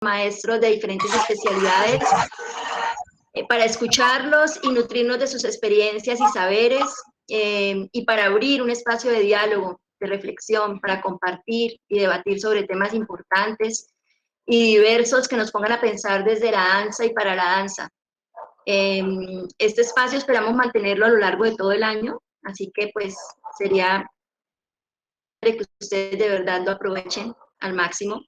maestros de diferentes especialidades para escucharlos y nutrirnos de sus experiencias y saberes y para abrir un espacio de diálogo, de reflexión, para compartir y debatir sobre temas importantes y diversos que nos pongan a pensar desde la danza y para la danza. Este espacio esperamos mantenerlo a lo largo de todo el año, así que pues sería que ustedes de verdad lo aprovechen al máximo.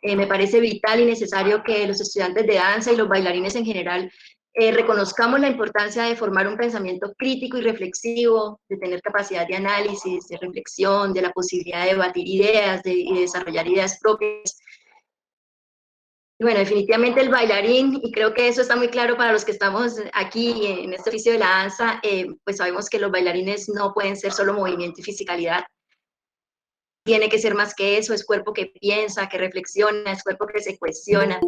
Me parece vital y necesario que los estudiantes de danza y los bailarines en general reconozcamos la importancia de formar un pensamiento crítico y reflexivo, de tener capacidad de análisis, de reflexión, de la posibilidad de debatir ideas y de desarrollar ideas propias. Y bueno, definitivamente el bailarín, y creo que eso está muy claro para los que estamos aquí en este oficio de la danza, pues sabemos que los bailarines no pueden ser solo movimiento y fisicalidad. Tiene que ser más que eso, es cuerpo que piensa, que reflexiona, es cuerpo que se cuestiona.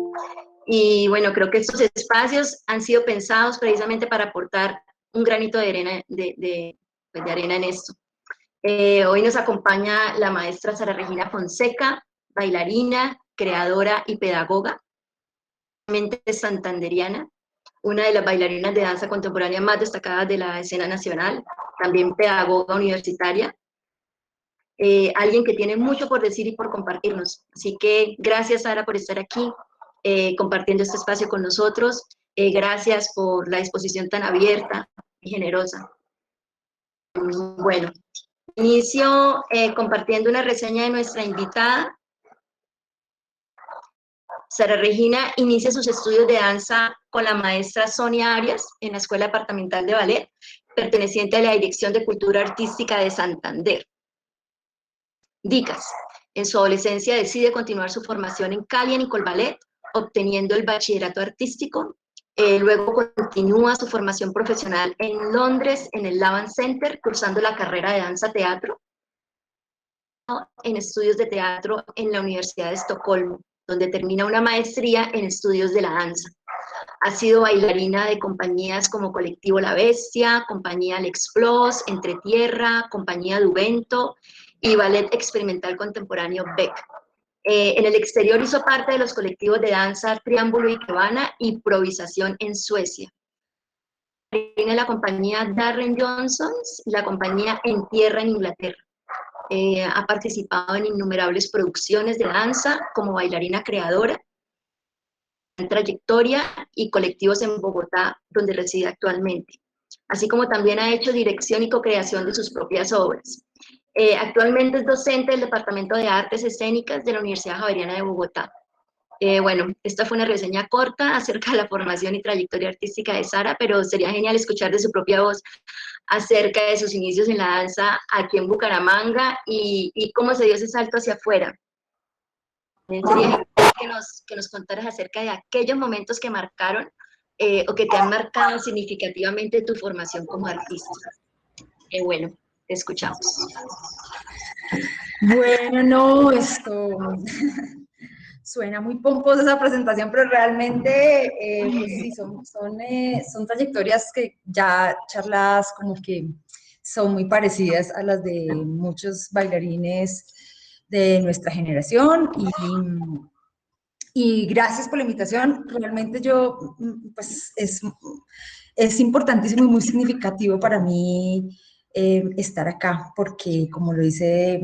Y bueno, creo que estos espacios han sido pensados precisamente para aportar un granito de arena, de arena en esto. Hoy nos acompaña la maestra Sara Regina Fonseca, bailarina, creadora y pedagoga, santanderiana, una de las bailarinas de danza contemporánea más destacadas de la escena nacional, también pedagoga universitaria, alguien que tiene mucho por decir y por compartirnos. Así que gracias, Sara, por estar aquí, compartiendo este espacio con nosotros. Gracias por la disposición tan abierta y generosa. Bueno, inicio compartiendo una reseña de nuestra invitada. Sara Regina inicia sus estudios de danza con la maestra Sonia Arias en la Escuela Departamental de Ballet, perteneciente a la Dirección de Cultura Artística de Santander. DICAS. En su adolescencia decide continuar su formación en Cali en Nicole Ballet, obteniendo el bachillerato artístico. Luego continúa su formación profesional en Londres, en el Lavan Center, cursando la carrera de danza-teatro en estudios de teatro en la Universidad de Estocolmo, donde termina una maestría en estudios de la danza. Ha sido bailarina de compañías como Colectivo La Bestia, Compañía L'Explose, Entre Tierra, Compañía Duvento y Ballet Experimental Contemporáneo Beck. En el exterior hizo parte de los colectivos de danza Triángulo y Cabana y Improvisación en Suecia. En la compañía Darren Johnsons y la compañía En Tierra en Inglaterra. Ha participado en innumerables producciones de danza como bailarina creadora, en trayectoria y colectivos en Bogotá, donde reside actualmente. Así como también ha hecho dirección y co-creación de sus propias obras. Actualmente es docente del Departamento de Artes Escénicas de la Universidad Javeriana de Bogotá. Bueno, esta fue una reseña corta acerca de la formación y trayectoria artística de Sara, pero sería genial escuchar de su propia voz acerca de sus inicios en la danza aquí en Bucaramanga y cómo se dio ese salto hacia afuera. Sería genial que nos contaras acerca de aquellos momentos que marcaron o que te han marcado significativamente tu formación como artista. Bueno, te escuchamos. Bueno, no, esto suena muy pomposa esa presentación, pero realmente, pues sí, son trayectorias que ya charladas como que son muy parecidas a las de muchos bailarines de nuestra generación y gracias por la invitación. Realmente yo, pues es importantísimo y muy significativo para mí estar acá, porque como lo dice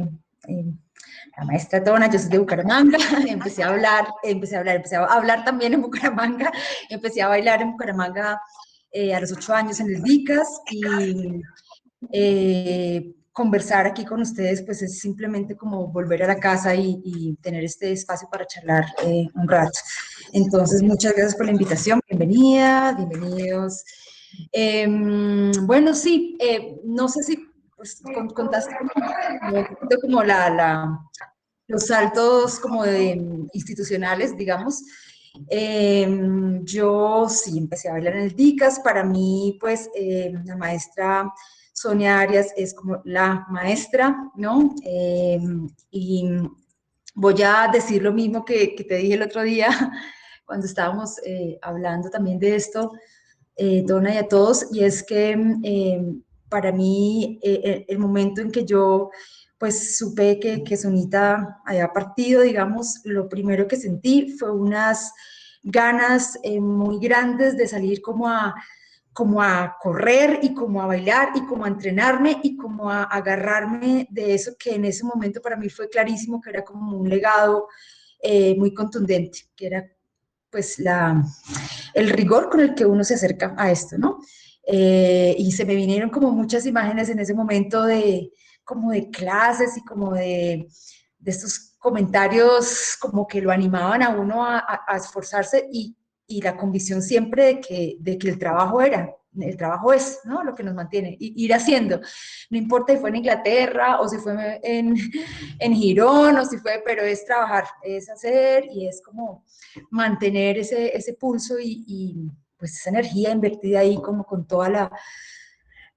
la maestra Tona, yo soy de Bucaramanga, empecé a hablar también en Bucaramanga, empecé a bailar en Bucaramanga a los 8 años en el DICAS y conversar aquí con ustedes pues es simplemente como volver a la casa y tener este espacio para charlar un rato. Entonces, muchas gracias por la invitación, bienvenida, bienvenidos. Bueno, sí, no sé si pues, contaste como los saltos como de institucionales, digamos. Yo sí empecé a bailar en el DICAS. Para mí, pues, la maestra Sonia Arias es como la maestra, ¿no? Y voy a decir lo mismo que te dije el otro día cuando estábamos hablando también de esto, Donna y a todos, y es que para mí el momento en que yo pues supe que Sonita había partido, digamos, lo primero que sentí fue unas ganas muy grandes de salir como a correr y como a bailar y como a entrenarme y como a agarrarme de eso que en ese momento para mí fue clarísimo que era como un legado muy contundente, que era pues el rigor con el que uno se acerca a esto, ¿no? Y se me vinieron como muchas imágenes en ese momento como de clases y como de estos comentarios como que lo animaban a uno a esforzarse y la convicción siempre de que el trabajo es, ¿no? Lo que nos mantiene, ir haciendo. No importa si fue en Inglaterra o si fue en Girón o si fue, pero es trabajar, es hacer y es como mantener ese pulso pues esa energía invertida ahí como con toda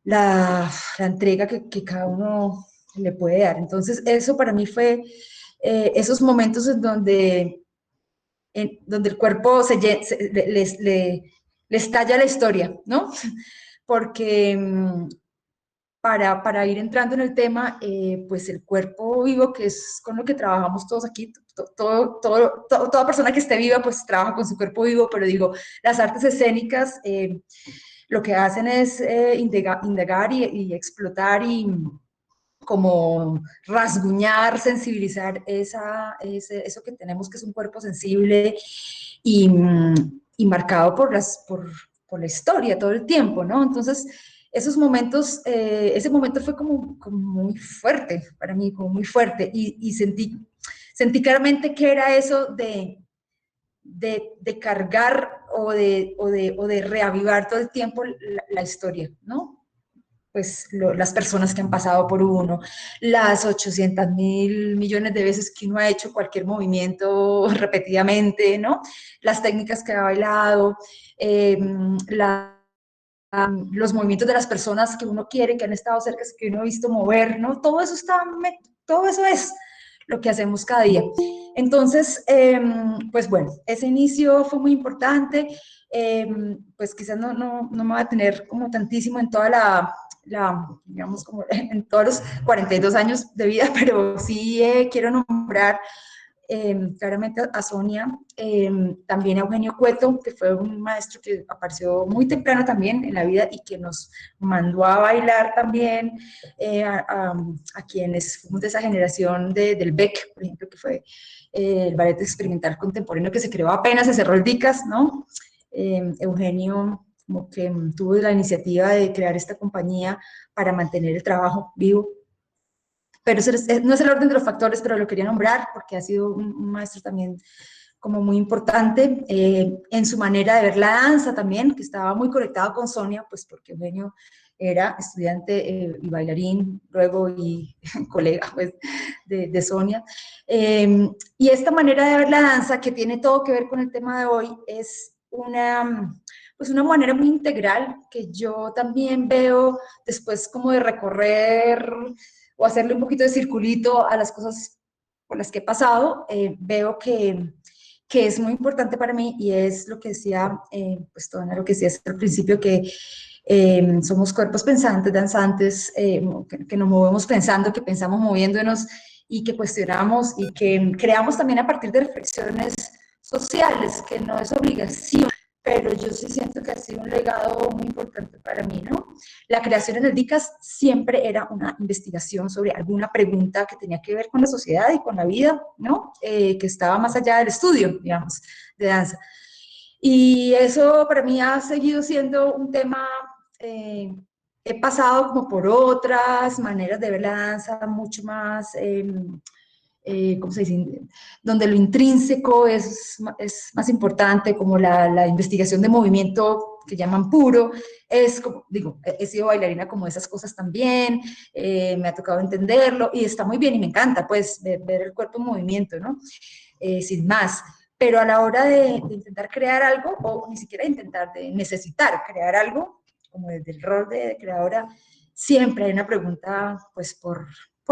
la entrega que cada uno le puede dar. Entonces eso para mí fue esos momentos en donde el cuerpo le estalla la historia, ¿no? Porque para ir entrando en el tema, pues el cuerpo vivo, que es con lo que trabajamos todos aquí, toda persona que esté viva, pues trabaja con su cuerpo vivo, pero digo, las artes escénicas lo que hacen es indagar y explotar y como rasguñar, sensibilizar eso que tenemos, que es un cuerpo sensible y, y marcado por la historia todo el tiempo, ¿no? Entonces, esos momentos, ese momento fue como muy fuerte para mí, como muy fuerte, y sentí claramente que era eso de cargar o de reavivar todo el tiempo la historia, ¿no? Pues las personas que han pasado por uno, las 800.000 millones de veces que uno ha hecho cualquier movimiento repetidamente, ¿no? Las técnicas que ha bailado, eh, la, los movimientos de las personas que uno quiere, que han estado cerca, que uno ha visto mover, ¿no? Todo eso es lo que hacemos cada día. Entonces, pues bueno, ese inicio fue muy importante. Pues quizás no me va a tener como tantísimo en toda digamos, como en todos los 42 años de vida, pero sí quiero nombrar claramente a Sonia, también a Eugenio Cueto, que fue un maestro que apareció muy temprano también en la vida y que nos mandó a bailar también a quienes fuimos de esa generación del BEC, por ejemplo, que fue el ballet experimental contemporáneo que se creó apenas, se cerró el DICAS, ¿no? Eugenio como que tuvo la iniciativa de crear esta compañía para mantener el trabajo vivo, pero no es el orden de los factores, pero lo quería nombrar porque ha sido un maestro también como muy importante en su manera de ver la danza también, que estaba muy conectado con Sonia, pues porque Eugenio era estudiante y bailarín, luego y colega pues, de Sonia. Y esta manera de ver la danza, que tiene todo que ver con el tema de hoy, es pues una manera muy integral que yo también veo después como de recorrer o hacerle un poquito de circulito a las cosas por las que he pasado, veo que es muy importante para mí y es lo que decía, pues todo lo que decía al principio, que somos cuerpos pensantes, danzantes, que nos movemos pensando, que pensamos moviéndonos y que cuestionamos y que creamos también a partir de reflexiones sociales, que no es obligación, pero yo sí siento que ha sido un legado muy importante para mí, ¿no? La creación en el DICAS siempre era una investigación sobre alguna pregunta que tenía que ver con la sociedad y con la vida, ¿no? Que estaba más allá del estudio, digamos, de danza. Y eso para mí ha seguido siendo un tema, he pasado como por otras maneras de ver la danza mucho más ¿cómo se dice? Donde lo intrínseco es más importante, como la investigación de movimiento que llaman puro, es como, digo, he sido bailarina como esas cosas también, me ha tocado entenderlo y está muy bien y me encanta, pues, ver el cuerpo en movimiento, ¿no? Sin más. Pero a la hora de intentar crear algo, o ni siquiera intentar, de necesitar crear algo, como desde el rol de creadora, siempre hay una pregunta, pues, por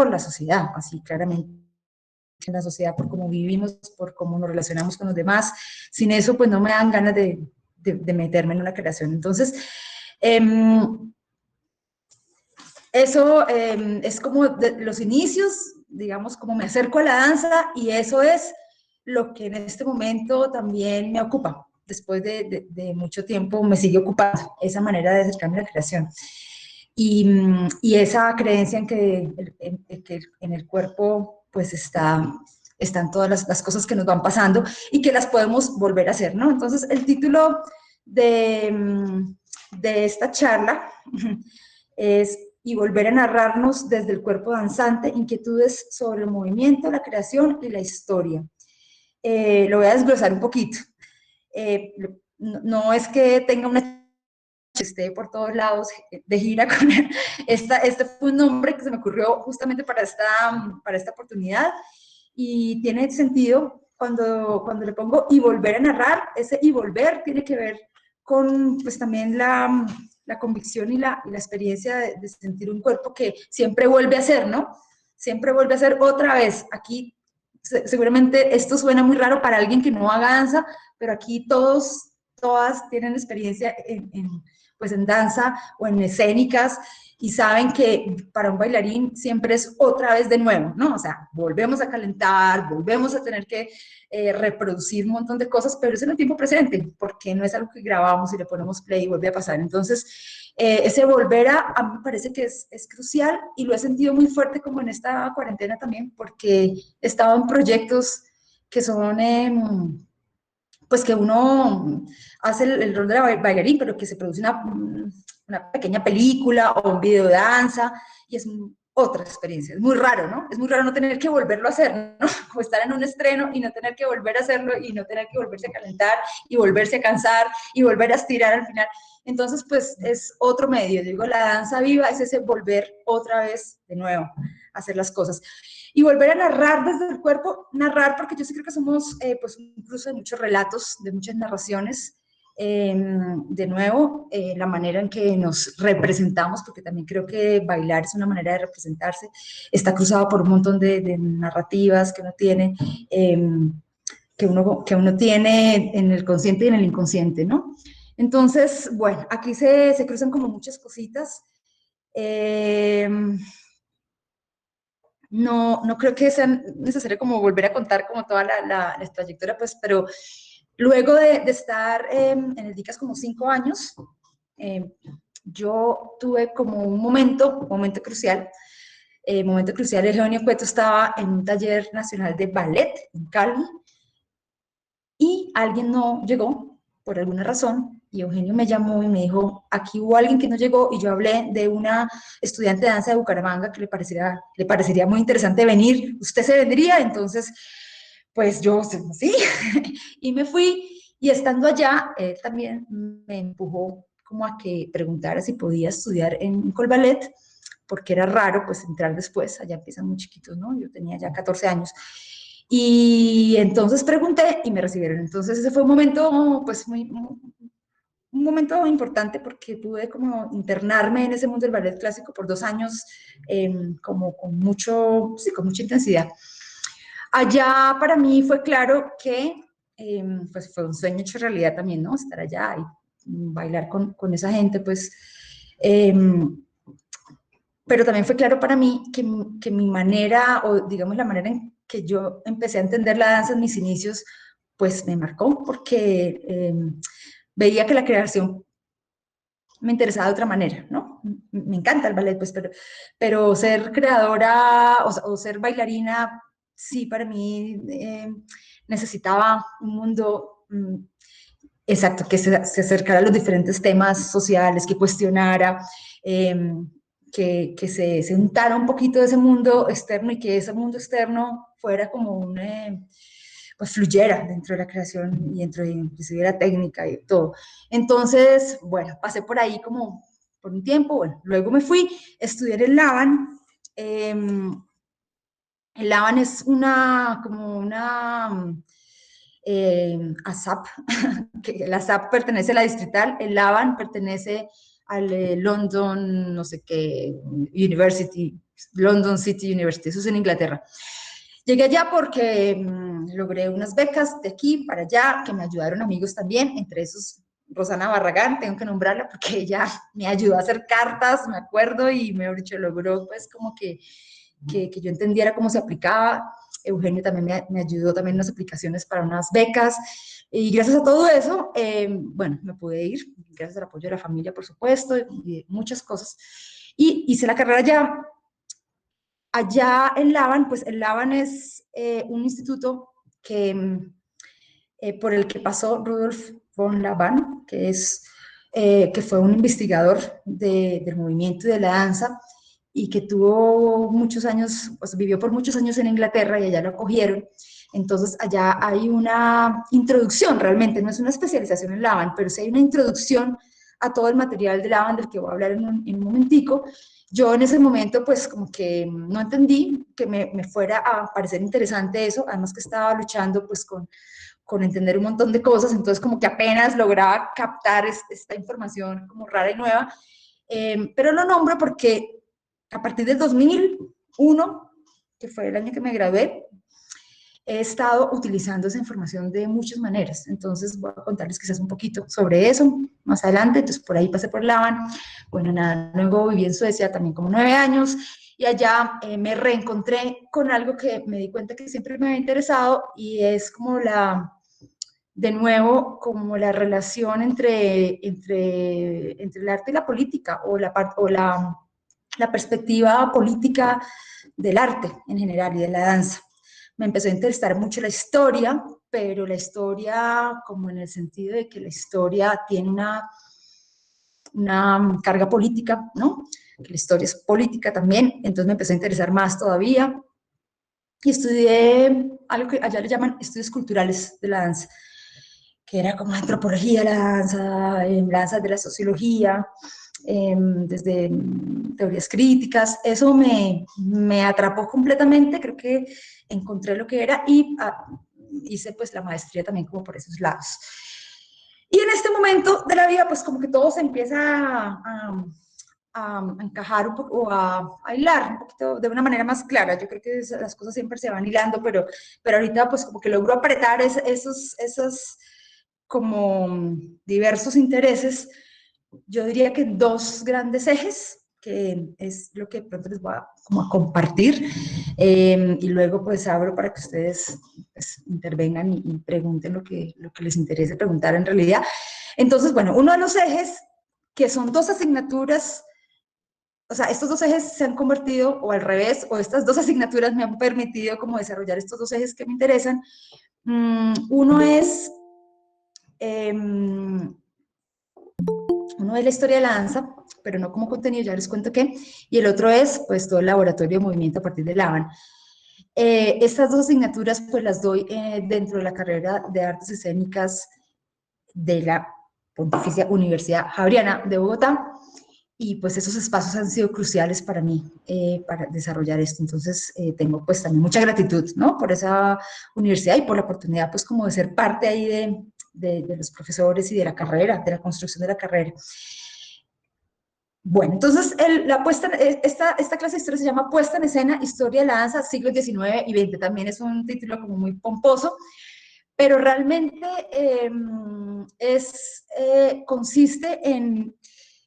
la sociedad, así claramente en la sociedad, por cómo vivimos, por cómo nos relacionamos con los demás. Sin eso, pues no me dan ganas de meterme en una creación. Entonces, eso es como los inicios, digamos, como me acerco a la danza y eso es lo que en este momento también me ocupa. Después de mucho tiempo me sigue ocupando esa manera de acercarme a la creación. Y esa creencia en que en el cuerpo pues están todas las cosas que nos van pasando y que las podemos volver a hacer, ¿no? Entonces el título de esta charla es "Y volver a narrarnos desde el cuerpo danzante, inquietudes sobre el movimiento, la creación y la historia". Lo voy a desglosar un poquito. No es que tenga una esté por todos lados de gira con él. Este fue un nombre que se me ocurrió justamente para esta oportunidad y tiene sentido cuando le pongo "y volver a narrar". Ese "y volver" tiene que ver con pues también la convicción y la experiencia de sentir un cuerpo que siempre vuelve a ser, ¿no? Siempre vuelve a ser otra vez. Aquí seguramente esto suena muy raro para alguien que no haga danza, pero aquí todas tienen experiencia pues en danza o en escénicas y saben que para un bailarín siempre es otra vez de nuevo, ¿no? O sea, volvemos a calentar, volvemos a tener que reproducir un montón de cosas, pero es en el tiempo presente, porque no es algo que grabamos y le ponemos play y vuelve a pasar. Entonces, ese volver a mí me parece que es crucial y lo he sentido muy fuerte como en esta cuarentena también, porque he estado en proyectos que son pues que uno hace el rol de la bailarín, pero que se produce una pequeña película o un video de danza, y es otra experiencia. Es muy raro, ¿no? Es muy raro no tener que volverlo a hacer, ¿no? O estar en un estreno y no tener que volver a hacerlo y no tener que volverse a calentar y volverse a cansar y volver a estirar al final. Entonces, pues es otro medio. Digo, la danza viva es ese volver otra vez de nuevo a hacer las cosas. Y volver a narrar desde el cuerpo, narrar, porque yo sí creo que somos pues un cruce de muchos relatos, de muchas narraciones. De nuevo, la manera en que nos representamos, porque también creo que bailar es una manera de representarse, está cruzado por un montón de narrativas que uno tiene, que uno tiene en el consciente y en el inconsciente, ¿no? Entonces, bueno, aquí se cruzan como muchas cositas. Eh, no creo que sea necesario como volver a contar como toda la trayectoria, pues, pero luego de estar en el DICAS como 5 años, eh, yo tuve como un momento crucial. Momento crucial, Eugenio Cueto estaba en un taller nacional de ballet en Cali y alguien no llegó por alguna razón y Eugenio me llamó y me dijo, aquí hubo alguien que no llegó y yo hablé de una estudiante de danza de Bucaramanga que le parecería muy interesante venir, ¿usted se vendría? Entonces, pues yo, sí, y me fui y estando allá, él también me empujó como a que preguntara si podía estudiar en Colballet, porque era raro pues entrar después, allá empiezan muy chiquitos, ¿no? Yo tenía ya 14 años. Y entonces pregunté y me recibieron. Entonces ese fue un momento, pues, un momento importante porque pude como internarme en ese mundo del ballet clásico por 2 años, como sí, con mucha intensidad. Allá para mí fue claro que, pues, fue un sueño hecho realidad también, ¿no? Estar allá y bailar con esa gente, pues, pero también fue claro para mí que mi manera, o digamos la manera en que yo empecé a entender la danza en mis inicios, pues me marcó porque veía que la creación me interesaba de otra manera, ¿no? Me encanta el ballet, pues, pero ser creadora o ser bailarina, sí, para mí necesitaba un mundo exacto, que se acercara a los diferentes temas sociales, que cuestionara, que se untara un poquito de ese mundo externo y que ese mundo externo fuera como pues fluyera dentro de la creación y dentro de inclusive la técnica y todo. Entonces, bueno, pasé por ahí como por un tiempo, bueno, luego me fui, estudiar en Laban. El Laban es como una ASAP, que la ASAP pertenece a la distrital, el Laban pertenece al London, no sé qué, University, London City University, eso es en Inglaterra. Llegué allá porque logré unas becas de aquí para allá, que me ayudaron amigos también, entre esos Rosana Barragán, tengo que nombrarla porque ella me ayudó a hacer cartas, me acuerdo, y mejor dicho, logró pues como que yo entendiera cómo se aplicaba. Eugenio también me ayudó también en las aplicaciones para unas becas, y gracias a todo eso, bueno, me pude ir, gracias al apoyo de la familia, por supuesto, y muchas cosas, y hice la carrera allá en Laban. Pues el Laban es un instituto por el que pasó Rudolf von Laban, que fue un investigador del movimiento y de la danza, y que tuvo muchos años, pues vivió por muchos años en Inglaterra, y allá lo acogieron. Entonces allá hay una introducción, realmente no es una especialización en Laban, pero sí hay una introducción a todo el material de Laban, del que voy a hablar en un momentico. Yo en ese momento pues como que no entendí que me fuera a parecer interesante eso, además que estaba luchando pues con entender un montón de cosas, entonces como que apenas lograba captar esta información como rara y nueva, pero lo nombro porque a partir del 2001, que fue el año que me gradué, he estado utilizando esa información de muchas maneras. Entonces voy a contarles quizás un poquito sobre eso más adelante. Entonces por ahí pasé por Laban. Bueno, nada, luego viví en Suecia también como 9 años, y allá me reencontré con algo que me di cuenta que siempre me había interesado, y es como de nuevo, como la relación entre el arte y la política, o la perspectiva política del arte en general y de la danza. Me empezó a interesar mucho la historia, pero la historia como en el sentido de que la historia tiene una carga política, ¿no? Que la historia es política también, entonces me empezó a interesar más todavía, y estudié algo que allá le llaman estudios culturales de la danza, que era como antropología de la danza de la sociología, desde teorías críticas. Eso me atrapó completamente, creo que encontré lo que era, y hice pues la maestría también como por esos lados. Y en este momento de la vida, pues como que todo se empieza a encajar un poco, o a hilar un poquito de una manera más clara. Yo creo que las cosas siempre se van hilando, pero ahorita pues como que logro apretar esos como diversos intereses, yo diría que dos grandes ejes, que es lo que pronto les voy como a compartir, y luego pues abro para que ustedes pues, intervengan y pregunten lo que les interese preguntar en realidad. Entonces, bueno, uno de los ejes, que son dos asignaturas, o sea, estos dos ejes se han convertido, o al revés, o estas dos asignaturas me han permitido como desarrollar estos dos ejes que me interesan. Uno es uno es la historia de la danza, pero no como contenido, ya les cuento qué, y el otro es pues todo el laboratorio de movimiento a partir de Laban. Estas dos asignaturas pues las doy dentro de la carrera de artes escénicas de la Pontificia Universidad Javeriana de Bogotá, y pues esos espacios han sido cruciales para mí, para desarrollar esto. Entonces tengo pues también mucha gratitud, ¿no? Por esa universidad y por la oportunidad pues como de ser parte ahí de los profesores y de la carrera, de la construcción de la carrera. Bueno, entonces esta clase de historia se llama Puesta en Escena, Historia de la Danza, siglos XIX y XX. También es un título como muy pomposo, pero realmente consiste en,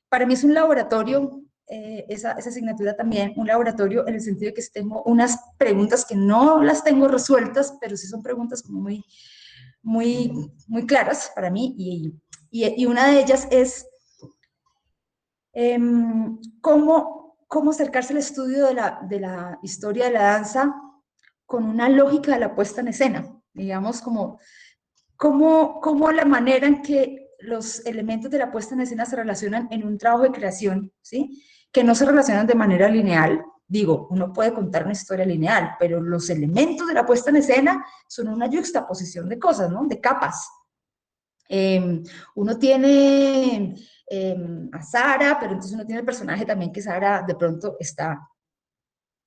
para mí es un laboratorio, esa asignatura también, un laboratorio en el sentido de que tengo unas preguntas que no las tengo resueltas, pero sí son preguntas como muy claras para mí, y una de ellas es cómo acercarse al estudio de la historia de la danza con una lógica de la puesta en escena, digamos, como la manera en que los elementos de la puesta en escena se relacionan en un trabajo de creación, ¿sí? Que no se relacionan de manera lineal. Digo, uno puede contar una historia lineal, pero los elementos de la puesta en escena son una yuxtaposición de cosas, ¿no? De capas. Uno tiene a Sara, pero entonces uno tiene el personaje también que Sara de pronto está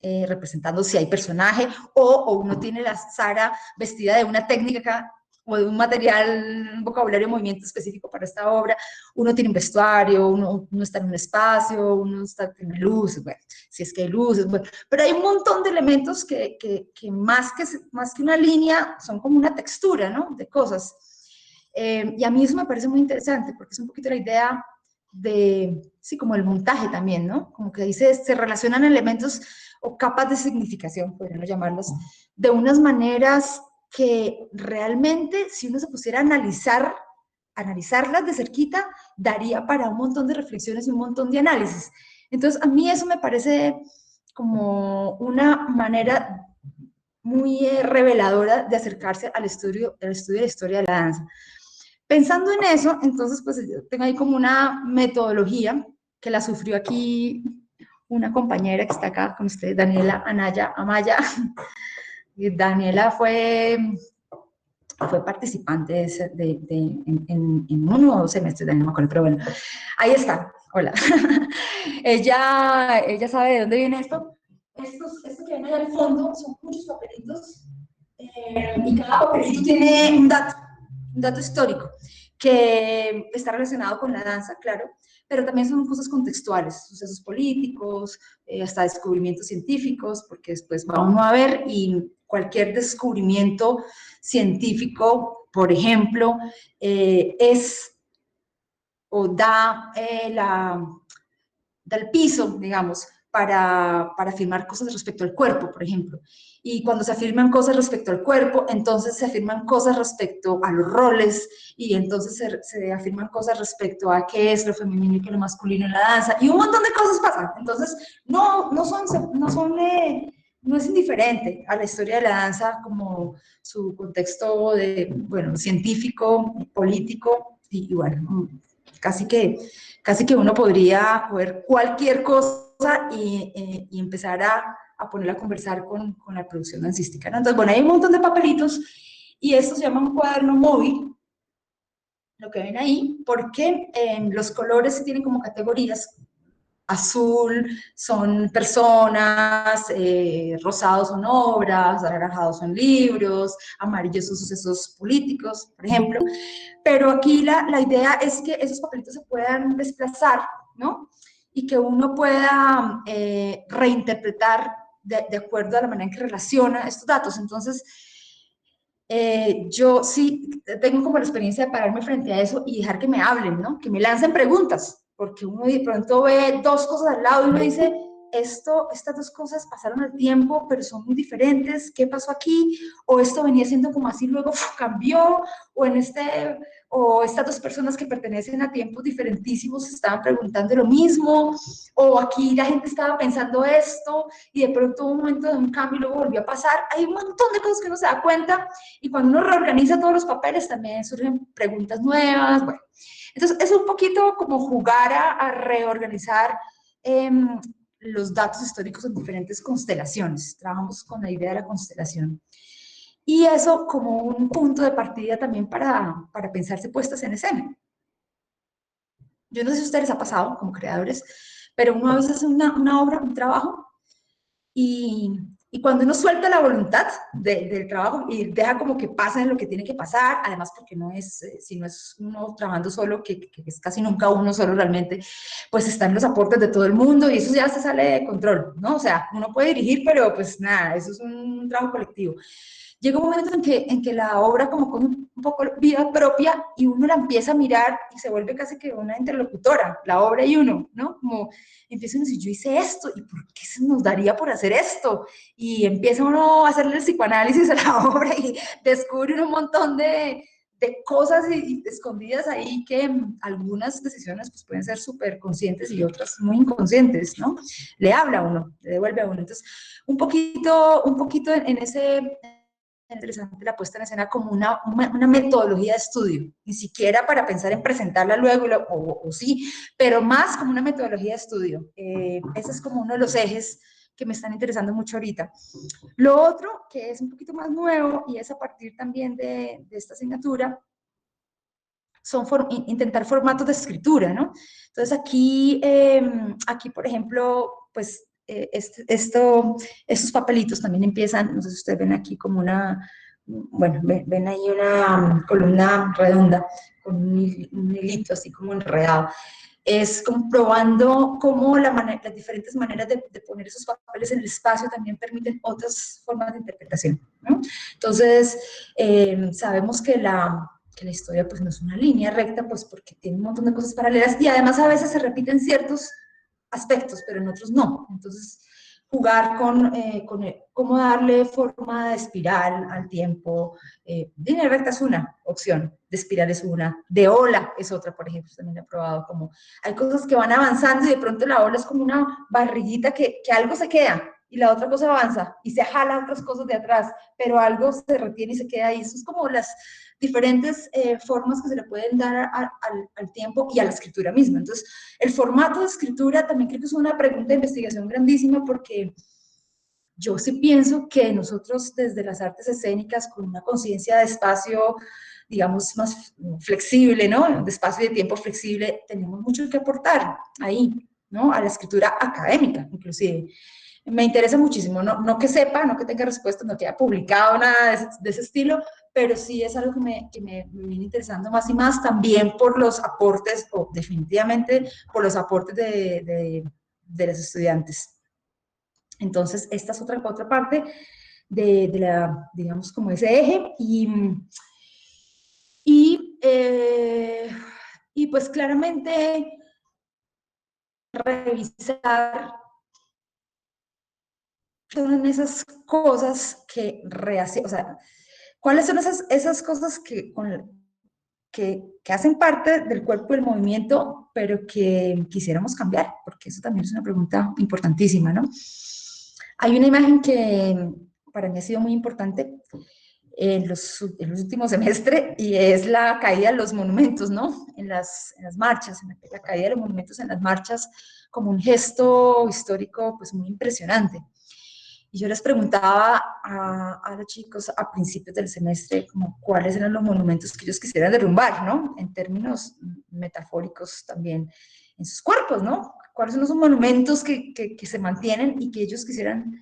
representando si hay personaje, o uno tiene la Sara vestida de una técnica o de un material, un vocabulario de movimiento específico para esta obra. Uno tiene un vestuario, uno está en un espacio, uno tiene luces, bueno, si es que hay luces, bueno, pero hay un montón de elementos que más que una línea son como una textura, ¿no? De cosas. Y a mí eso me parece muy interesante, porque es un poquito la idea de, sí, como el montaje también, ¿no? Como que ahí se relacionan elementos o capas de significación, podríamos llamarlos, de unas maneras que realmente, si uno se pusiera a analizarlas de cerquita, daría para un montón de reflexiones y un montón de análisis. Entonces, a mí eso me parece como una manera muy reveladora de acercarse al estudio de la historia de la danza. Pensando en eso, entonces, pues yo tengo ahí como una metodología que la sufrió aquí una compañera que está acá con ustedes, Daniela Anaya Amaya. Y Daniela fue participante en uno o dos semestres, no me acuerdo, pero bueno, ahí está, hola. ella sabe de dónde viene esto. Esto que ven ahí al fondo son muchos papelitos y cada papelito tiene un dato histórico que está relacionado con la danza, claro, pero también son cosas contextuales, sucesos políticos, hasta descubrimientos científicos, porque después va uno a ver y cualquier descubrimiento científico, por ejemplo, es o da el piso, digamos, para afirmar cosas respecto al cuerpo, por ejemplo. Y cuando se afirman cosas respecto al cuerpo, entonces se afirman cosas respecto a los roles y entonces se afirman cosas respecto a qué es lo femenino y qué es lo masculino en la danza. Y un montón de cosas pasan. Entonces, no es indiferente a la historia de la danza como su contexto de, bueno, científico, político y bueno, casi que uno podría coger cualquier cosa y empezar a ponerla a conversar con la producción dancística, ¿no? Entonces, bueno, hay un montón de papelitos y esto se llama un cuaderno móvil, lo que ven ahí, porque los colores tienen como categorías. Azul son personas, rosados son obras, anaranjados son libros, amarillos son sucesos políticos, por ejemplo. Pero aquí la idea es que esos papelitos se puedan desplazar, ¿no? Y que uno pueda reinterpretar de acuerdo a la manera en que relaciona estos datos. Entonces, yo sí tengo como la experiencia de pararme frente a eso y dejar que me hablen, ¿no? Que me lancen preguntas, porque uno de pronto ve dos cosas al lado y uno dice, estas dos cosas pasaron al tiempo, pero son muy diferentes, ¿qué pasó aquí? O esto venía siendo como así, luego cambió, o o estas dos personas que pertenecen a tiempos diferentísimos estaban preguntando lo mismo, o aquí la gente estaba pensando esto, y de pronto hubo un momento de un cambio y luego volvió a pasar. Hay un montón de cosas que uno se da cuenta, y cuando uno reorganiza todos los papeles también surgen preguntas nuevas, bueno. Entonces, es un poquito como jugar a reorganizar los datos históricos en diferentes constelaciones. Trabajamos con la idea de la constelación. Y eso como un punto de partida también para pensarse puestas en escena. Yo no sé si a ustedes les ha pasado como creadores, pero uno a veces hace una obra, un trabajo, y cuando uno suelta la voluntad del trabajo y deja como que pase lo que tiene que pasar, además porque no es, si no es uno trabajando solo, que es casi nunca uno solo realmente, pues están los aportes de todo el mundo y eso ya se sale de control, ¿no? O sea, uno puede dirigir, pero pues nada, eso es un trabajo colectivo. Llega un momento en que la obra como con un poco vida propia y uno la empieza a mirar y se vuelve casi que una interlocutora, la obra y uno, ¿no? Como empieza a decir, yo hice esto, ¿y por qué se nos daría por hacer esto? Y empieza uno a hacerle el psicoanálisis a la obra y descubre un montón de cosas escondidas ahí que algunas decisiones pues, pueden ser súper conscientes y otras muy inconscientes, ¿no? Le habla a uno, le devuelve a uno. Entonces, un poquito en ese interesante la puesta en escena como una metodología de estudio, ni siquiera para pensar en presentarla luego, o sí, pero más como una metodología de estudio. Ese es como uno de los ejes que me están interesando mucho ahorita. Lo otro, que es un poquito más nuevo y es a partir también de esta asignatura, son intentar formatos de escritura, ¿no? Entonces aquí por ejemplo, pues estos papelitos también empiezan, no sé si ustedes ven aquí como bueno, ven ahí una columna redonda con un hilito así como enredado. Es comprobando cómo las diferentes maneras de poner esos papeles en el espacio también permiten otras formas de interpretación, ¿no? Entonces, sabemos que que la historia pues no es una línea recta, pues porque tiene un montón de cosas paralelas y además a veces se repiten ciertos aspectos, pero en otros no. Entonces, jugar con cómo darle forma de espiral al tiempo. Línea recta es una opción, de espiral es una, de ola es otra, por ejemplo, también he probado como, hay cosas que van avanzando y de pronto la ola es como una barriguita que algo se queda y la otra cosa avanza y se jala otras cosas de atrás, pero algo se retiene y se queda ahí. Eso es como las diferentes formas que se le pueden dar al tiempo y a la escritura misma. Entonces, el formato de escritura también creo que es una pregunta de investigación grandísima porque yo sí pienso que nosotros desde las artes escénicas con una conciencia de espacio, digamos, más flexible, ¿no? De espacio y de tiempo flexible, tenemos mucho que aportar ahí, ¿no? A la escritura académica, inclusive. Me interesa muchísimo, no que sepa, no que tenga respuesta, no que haya publicado nada de ese estilo, pero sí es algo me viene interesando más y más también por los aportes, o definitivamente por los aportes de los estudiantes. Entonces, esta es otra parte de la, digamos, como ese eje y, eh, y pues claramente revisar son esas cosas que rehacen, o sea, ¿cuáles son esas cosas que hacen parte del cuerpo del movimiento, pero que quisiéramos cambiar? Porque eso también es una pregunta importantísima, ¿no? Hay una imagen que para mí ha sido muy importante en los últimos semestres y es la caída de los monumentos, ¿no? En las marchas, la caída de los monumentos en las marchas como un gesto histórico pues muy impresionante. Y yo les preguntaba a los chicos a principios del semestre como cuáles eran los monumentos que ellos quisieran derrumbar, ¿no? En términos metafóricos también, en sus cuerpos, ¿no? ¿Cuáles son esos monumentos que se mantienen y que ellos quisieran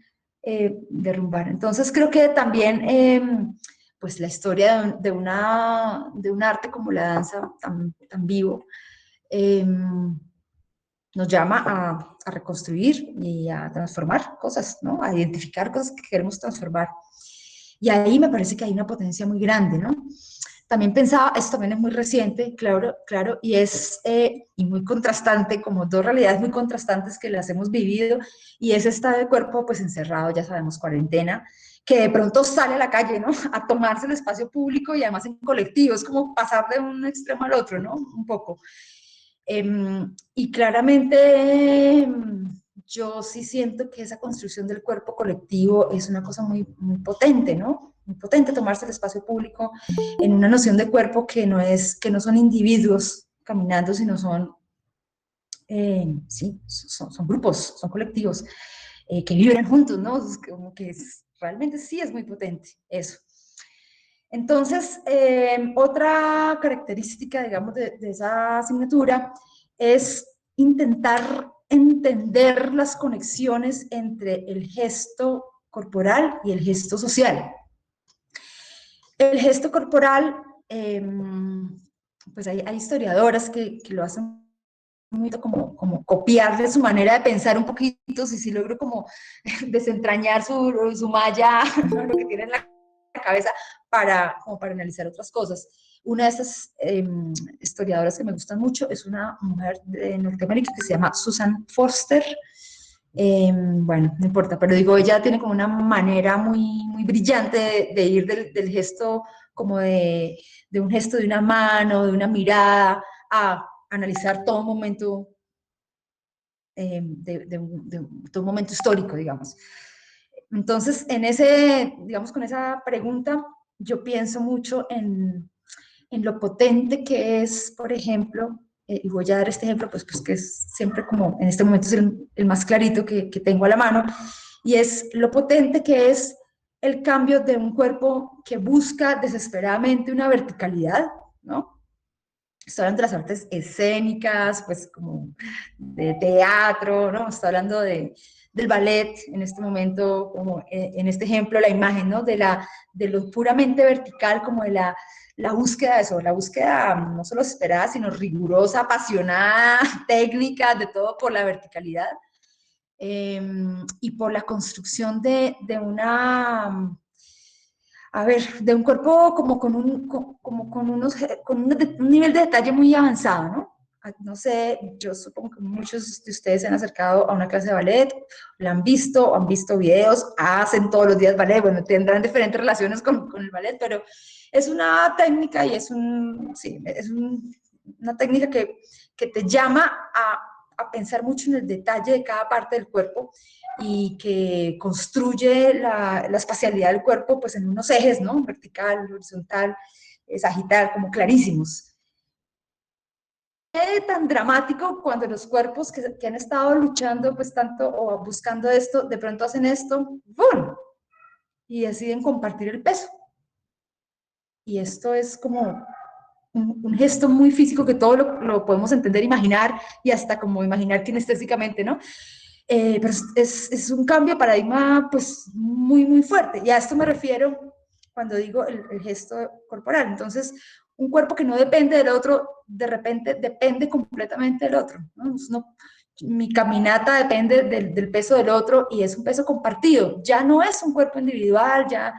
derrumbar? Entonces creo que también, pues la historia de un arte como la danza tan vivo, nos llama a reconstruir y a transformar cosas, ¿no? A identificar cosas que queremos transformar. Y ahí me parece que hay una potencia muy grande, ¿no? También pensaba, esto también es muy reciente, claro, claro, y es y muy contrastante, como dos realidades muy contrastantes que las hemos vivido, y es esta de cuerpo pues encerrado, ya sabemos, cuarentena, que de pronto sale a la calle, ¿no? A tomarse el espacio público y además en colectivo, es como pasar de un extremo al otro, ¿no? Un poco. Y claramente yo sí siento que esa construcción del cuerpo colectivo es una cosa muy potente, ¿no? Muy potente tomarse el espacio público en una noción de cuerpo que no son individuos caminando, sino son, sí, son grupos, son colectivos que vibran juntos, ¿no? Es como que realmente sí es muy potente eso. Entonces, otra característica, digamos, de esa asignatura es intentar entender las conexiones entre el gesto corporal y el gesto social. El gesto corporal, pues hay historiadoras que lo hacen como copiarle su manera de pensar un poquito, si logro como desentrañar su malla, ¿no? Lo que tiene en la cabeza como para analizar otras cosas. Una de estas historiadoras que me gustan mucho es una mujer de Norteamérica que se llama Susan Foster. Bueno, no importa, pero digo, ella tiene como una manera muy brillante de ir del gesto, como de un gesto de una mano, de una mirada, a analizar todo un momento, todo un momento histórico, digamos. Entonces, digamos, con esa pregunta, yo pienso mucho en lo potente que es, por ejemplo, y voy a dar este ejemplo, pues que es siempre como, en este momento es el más clarito que tengo a la mano, y es lo potente que es el cambio de un cuerpo que busca desesperadamente una verticalidad, ¿no? Estoy hablando de las artes escénicas, pues como de teatro, ¿no? Estoy hablando del ballet en este momento, como en este ejemplo, la imagen, ¿no? De lo puramente vertical, como de la búsqueda de eso, la búsqueda no solo esperada, sino rigurosa, apasionada, técnica, de todo por la verticalidad. Y por la construcción de una a ver, de un cuerpo como con un nivel de detalle muy avanzado, ¿no? No sé, yo supongo que muchos de ustedes se han acercado a una clase de ballet, la han visto, o han visto videos, hacen todos los días ballet, bueno, tendrán diferentes relaciones con el ballet, pero es una técnica y sí, una técnica que te llama a pensar mucho en el detalle de cada parte del cuerpo y que construye la espacialidad del cuerpo pues en unos ejes, ¿no? Vertical, horizontal, sagital, como clarísimos. Es tan dramático cuando los cuerpos que han estado luchando pues tanto o buscando esto, de pronto hacen esto, ¡bum! Y deciden compartir el peso. Y esto es como un gesto muy físico que todo lo podemos entender, imaginar y hasta como imaginar kinestésicamente, ¿no? Pero es un cambio de paradigma pues muy, muy fuerte. Y a esto me refiero cuando digo el gesto corporal. Entonces, un cuerpo que no depende del otro, de repente depende completamente del otro, ¿no? Mi caminata depende del peso del otro y es un peso compartido. Ya no es un cuerpo individual, ya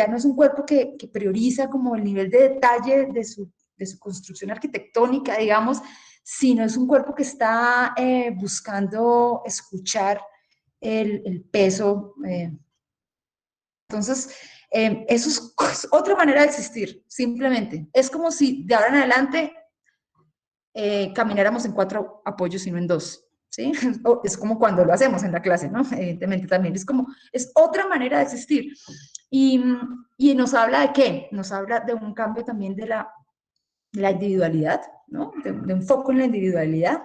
no es un cuerpo que prioriza como el nivel de detalle de su construcción arquitectónica, digamos, sino es un cuerpo que está buscando escuchar el peso. Entonces, eso es otra manera de existir, simplemente. Es como si de ahora en adelante camináramos en 4 apoyos y no en 2. ¿Sí? Es como cuando lo hacemos en la clase, ¿no? Evidentemente también es otra manera de existir. Y nos habla de qué? Nos habla de un cambio también de la individualidad, ¿no? De un foco en la individualidad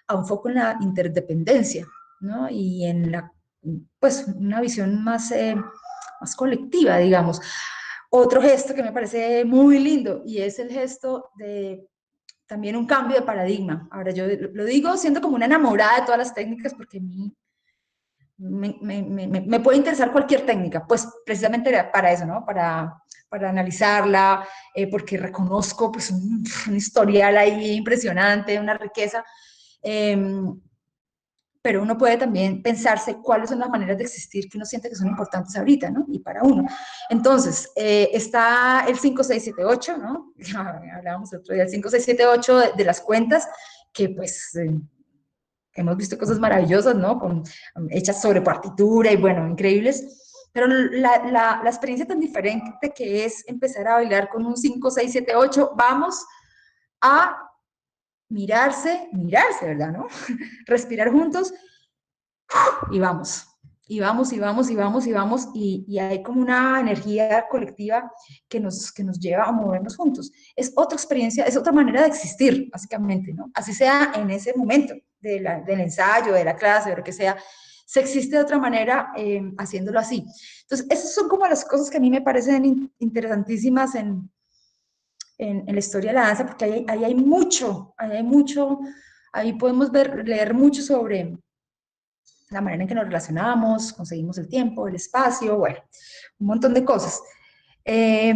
a un foco en la interdependencia, ¿no? Y en pues, una visión más colectiva, digamos. Otro gesto que me parece muy lindo y es el gesto de también un cambio de paradigma. Ahora, yo lo digo siendo como una enamorada de todas las técnicas porque a mí me puede interesar cualquier técnica, pues precisamente para eso, ¿no? Para analizarla, porque reconozco pues un historial ahí impresionante, una riqueza, eh, pero uno puede también pensarse cuáles son las maneras de existir que uno siente que son importantes ahorita, ¿no? Y para uno. Entonces, está el 5678, ¿no? Hablábamos el otro día, el 5678 de las cuentas, que pues hemos visto cosas maravillosas, ¿no? Hechas sobre partitura y bueno, increíbles. Pero la experiencia tan diferente que es empezar a bailar con un 5, 6, 7, 8, vamos a mirarse, ¿verdad? ¿No? Respirar juntos y vamos. Y vamos, y vamos, y vamos, y vamos, y hay como una energía colectiva que nos lleva a movernos juntos. Es otra experiencia, es otra manera de existir, básicamente, ¿no? Así sea en ese momento del ensayo, de la clase, de lo que sea, se existe de otra manera haciéndolo así. Entonces, esas son como las cosas que a mí me parecen interesantísimas en la historia de la danza, porque ahí hay mucho, ahí podemos leer mucho sobre la manera en que nos relacionamos, conseguimos el tiempo, el espacio, bueno, un montón de cosas. Eh,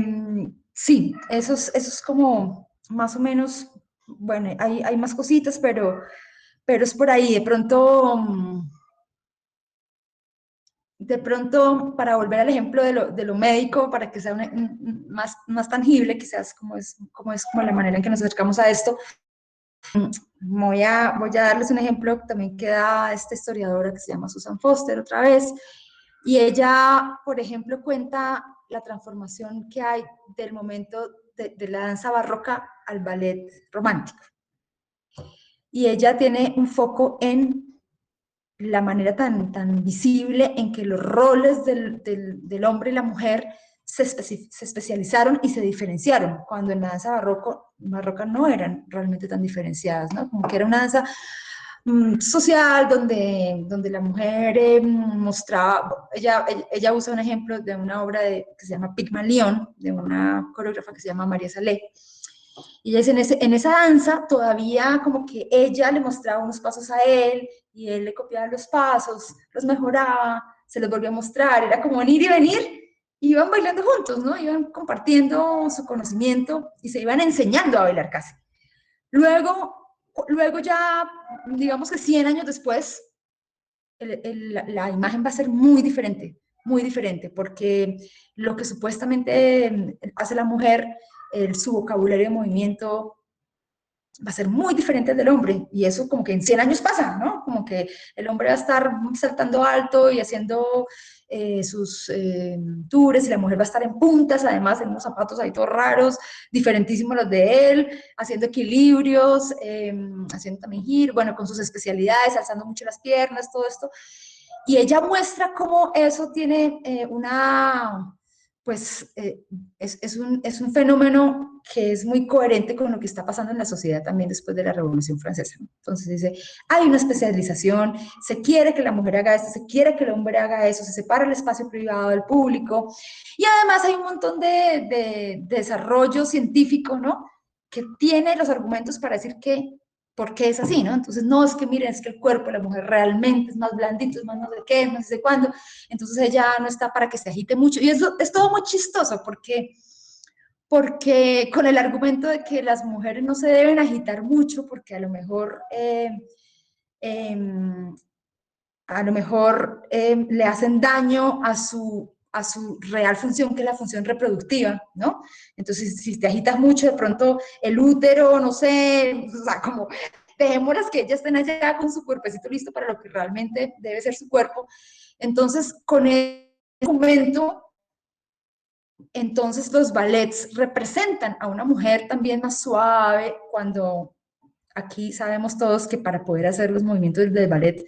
sí, eso es como más o menos, bueno, hay más cositas, pero es por ahí, de pronto, para volver al ejemplo de lo médico, para que sea más tangible, quizás como es como la manera en que nos acercamos a esto, voy a darles un ejemplo también que da esta historiadora que se llama Susan Foster otra vez, y ella, por ejemplo, cuenta la transformación que hay del momento de la danza barroca al ballet romántico. Y ella tiene un foco en la manera tan visible en que los roles del hombre y la mujer se especializaron y se diferenciaron, cuando en la danza barroca no eran realmente tan diferenciadas, ¿no? Como que era una danza social donde la mujer mostraba, ella usa un ejemplo de una obra que se llama Pigmalión, de una coreógrafa que se llama María Salé, y es en esa danza todavía como que ella le mostraba unos pasos a él y él le copiaba los pasos, los mejoraba, se los volvió a mostrar, era como un ir y venir, y iban bailando juntos, ¿no? Iban compartiendo su conocimiento y se iban enseñando a bailar casi. Luego ya, digamos que 100 años después, la imagen va a ser muy diferente, muy diferente, porque lo que supuestamente hace la mujer, su vocabulario de movimiento va a ser muy diferente al del hombre, y eso como que en 100 años pasa, ¿no? Como que el hombre va a estar saltando alto y haciendo sus tours, y la mujer va a estar en puntas, además en unos zapatos ahí todos raros, diferentísimos los de él, haciendo equilibrios, haciendo también giro, bueno, con sus especialidades, alzando mucho las piernas, todo esto. Y ella muestra cómo eso tiene pues es un fenómeno que es muy coherente con lo que está pasando en la sociedad también después de la Revolución Francesa. Entonces dice, hay una especialización, se quiere que la mujer haga esto, se quiere que el hombre haga eso, se separa el espacio privado del público, y además hay un montón de desarrollo científico, ¿no? Que tiene los argumentos para decir que por qué es así, ¿no? Entonces, no, es que miren, es que el cuerpo de la mujer realmente es más blandito, es más no sé qué, no sé cuándo, entonces ella no está para que se agite mucho, y eso es todo muy chistoso, porque con el argumento de que las mujeres no se deben agitar mucho, porque eh, a lo mejor le hacen daño a su real función, que es la función reproductiva, ¿no? Entonces, si te agitas mucho, de pronto el útero, no sé, o sea, como dejémoslas que ellas estén allá con su cuerpecito listo para lo que realmente debe ser su cuerpo. Entonces, con el argumento, entonces los ballets representan a una mujer también más suave, cuando aquí sabemos todos que para poder hacer los movimientos del ballet,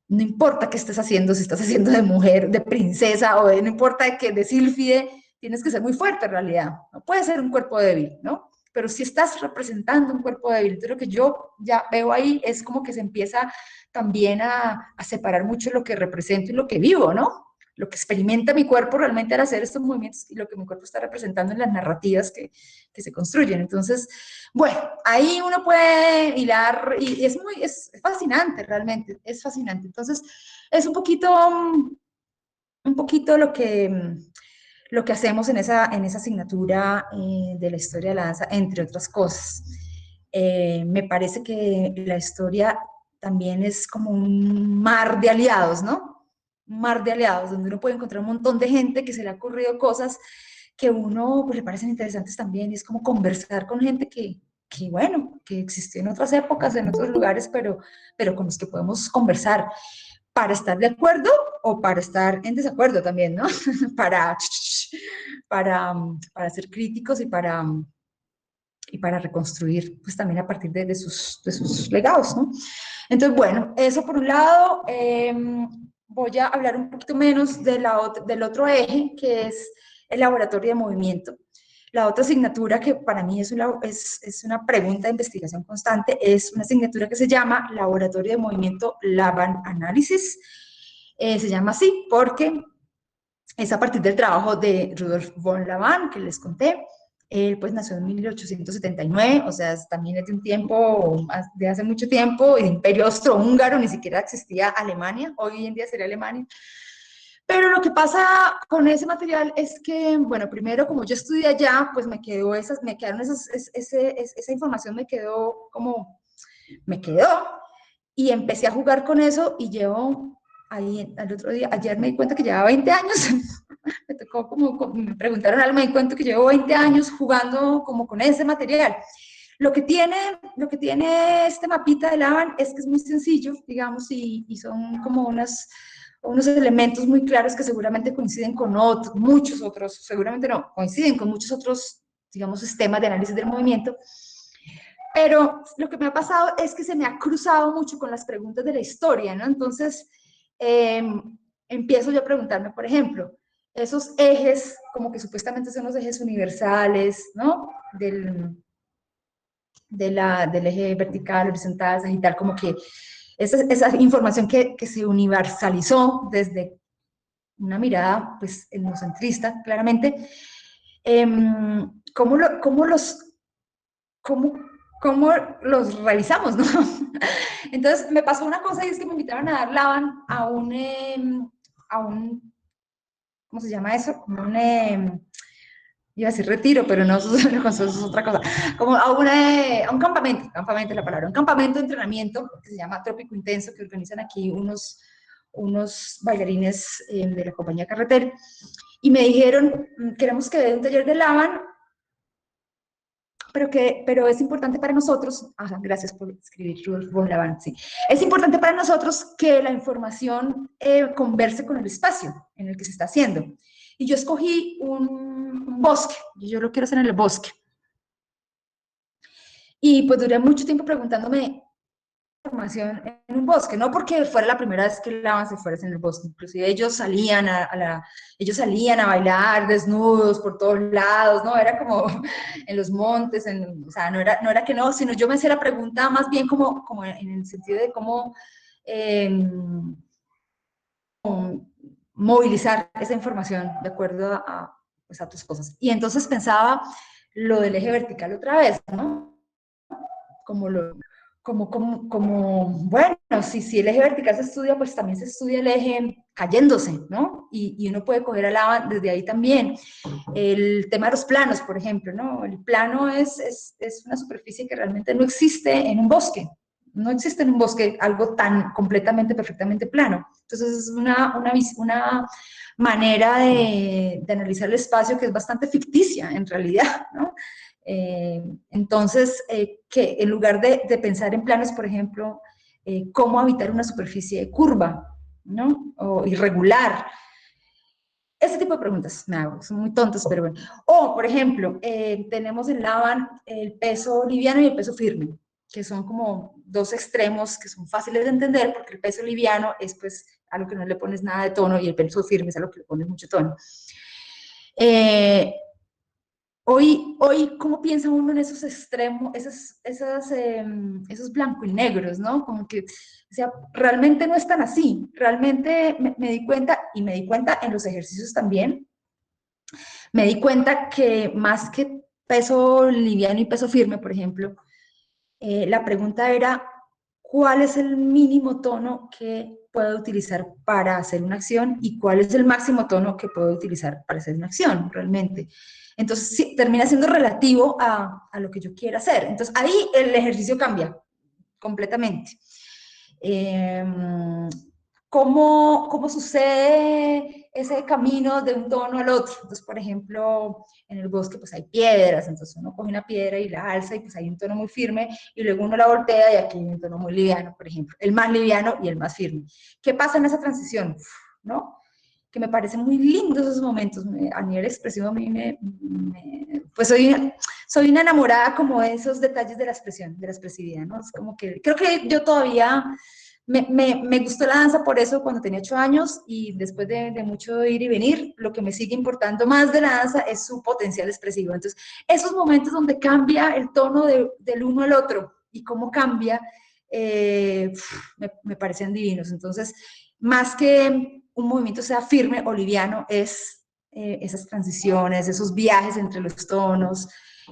no importa qué estés haciendo, si estás haciendo de mujer, de princesa, o no importa que de sílfide, tienes que ser muy fuerte en realidad. No puede ser un cuerpo débil, ¿no? Pero si estás representando un cuerpo débil, entonces lo que yo ya veo ahí es como que se empieza también a separar mucho lo que represento y lo que vivo, ¿no? Lo que experimenta mi cuerpo realmente al hacer estos movimientos, y lo que mi cuerpo está representando en las narrativas que se construyen. Entonces, bueno, ahí uno puede hilar, y es fascinante realmente, es fascinante. Entonces, es un poquito lo que hacemos en esa asignatura de la historia de la danza, entre otras cosas. Me parece que la historia también es como un mar de aliados, ¿no? Un mar de aliados, donde uno puede encontrar un montón de gente que se le ha ocurrido cosas que uno pues, le parecen interesantes también, y es como conversar con gente bueno, que existió en otras épocas, en otros lugares, pero con los que podemos conversar para estar de acuerdo o para estar en desacuerdo también, ¿no? para, para ser críticos y para reconstruir, pues también a partir de sus legados, ¿no? Entonces, bueno, eso por un lado. Voy a hablar un poquito menos del otro eje, que es el laboratorio de movimiento. La otra asignatura que para mí es una pregunta de investigación constante, es una asignatura que se llama Laboratorio de Movimiento Laban Análisis. Se llama así porque es a partir del trabajo de Rudolf von Laban, que les conté. Él pues nació en 1879, o sea, también es de un tiempo, de hace mucho tiempo, el imperio austrohúngaro, ni siquiera existía Alemania, hoy en día sería Alemania. Pero lo que pasa con ese material es que, bueno, primero como yo estudié allá, pues esa información me quedó, y empecé a jugar con eso, y llevo ahí, al otro día, ayer me di cuenta que llevaba 20 años, me tocó me preguntaron algo, me di cuenta que llevo 20 años jugando como con ese material. Lo que tiene este mapita de Laban es que es muy sencillo, digamos, y son como unos elementos muy claros que seguramente coinciden con muchos otros, seguramente no, coinciden con muchos otros, digamos, sistemas de análisis del movimiento. Pero lo que me ha pasado es que se me ha cruzado mucho con las preguntas de la historia, ¿no? Entonces, empiezo yo a preguntarme, por ejemplo, esos ejes, como que supuestamente son los ejes universales, ¿no? Del eje vertical, horizontal, sagital, como que esa información que se universalizó desde una mirada, pues, etnocentrista, claramente. ¿Cómo cómo, cómo los realizamos, ¿no? Entonces, me pasó una cosa, y es que me invitaron a dar Laban a un ¿cómo se llama eso? Iba a decir retiro, pero no, eso es otra cosa, como a un campamento es la palabra, un campamento de entrenamiento que se llama Trópico Intenso, que organizan aquí unos bailarines de la compañía Carreter, y me dijeron, queremos que dé un taller de Laban, pero es importante para nosotros, gracias por escribir, Rudolf von Laban, sí, es importante para nosotros que la información converse con el espacio en el que se está haciendo. Y yo escogí un bosque, yo lo quiero hacer en el bosque. Y pues duré mucho tiempo preguntándome información en un bosque, no porque fuera la primera vez que Laban se fuera en el bosque, inclusive ellos salían ellos salían a bailar desnudos por todos lados, ¿no? Era como en los montes, o sea, no era que no, sino yo me hacía la pregunta más bien como en el sentido de cómo movilizar esa información de acuerdo pues a tus cosas. Y entonces pensaba lo del eje vertical otra vez, ¿no? Como bueno, si el eje vertical se estudia, pues también se estudia el eje cayéndose, ¿no? Y uno puede coger a Laban desde ahí también. El tema de los planos, por ejemplo, ¿no? El plano es una superficie que realmente no existe en un bosque. No existe en un bosque algo tan completamente, perfectamente plano. Entonces es una manera de analizar el espacio que es bastante ficticia en realidad, ¿no? Entonces, que en lugar de pensar en planos, por ejemplo, cómo habitar una superficie curva, ¿no? O irregular. Ese tipo de preguntas me hago, son muy tontas, pero bueno. O, por ejemplo, tenemos en Laban el peso liviano y el peso firme, que son como dos extremos que son fáciles de entender, porque el peso liviano es pues a lo que no le pones nada de tono y el peso firme es a lo que le pones mucho tono. Hoy, ¿cómo piensa uno en esos extremos, esos blanco y negros, ¿no? Como que, o sea, realmente no es tan así. Realmente me di cuenta, y me di cuenta en los ejercicios también, me di cuenta que más que peso liviano y peso firme, por ejemplo, la pregunta era, ¿cuál es el mínimo tono que puedo utilizar para hacer una acción y cuál es el máximo tono que puedo utilizar para hacer una acción realmente? Entonces, sí, termina siendo relativo a lo que yo quiera hacer. Entonces, ahí el ejercicio cambia completamente. ¿Cómo sucede ese camino de un tono al otro? Entonces, por ejemplo, en el bosque pues hay piedras, entonces uno coge una piedra y la alza y pues hay un tono muy firme y luego uno la voltea y aquí hay un tono muy liviano, por ejemplo, el más liviano y el más firme. ¿Qué pasa en esa transición? ¿No? Que me parecen muy lindos esos momentos, a nivel expresivo a mí pues soy una enamorada como de esos detalles de la expresión, de la expresividad, ¿no? Es como que creo que yo todavía me gustó la danza por eso cuando tenía 8 años y después de mucho ir y venir, lo que me sigue importando más de la danza es su potencial expresivo. Entonces, esos momentos donde cambia el tono del uno al otro y cómo cambia, me parecen divinos. Entonces, más que un movimiento sea firme o liviano, es esas transiciones, esos viajes entre los tonos,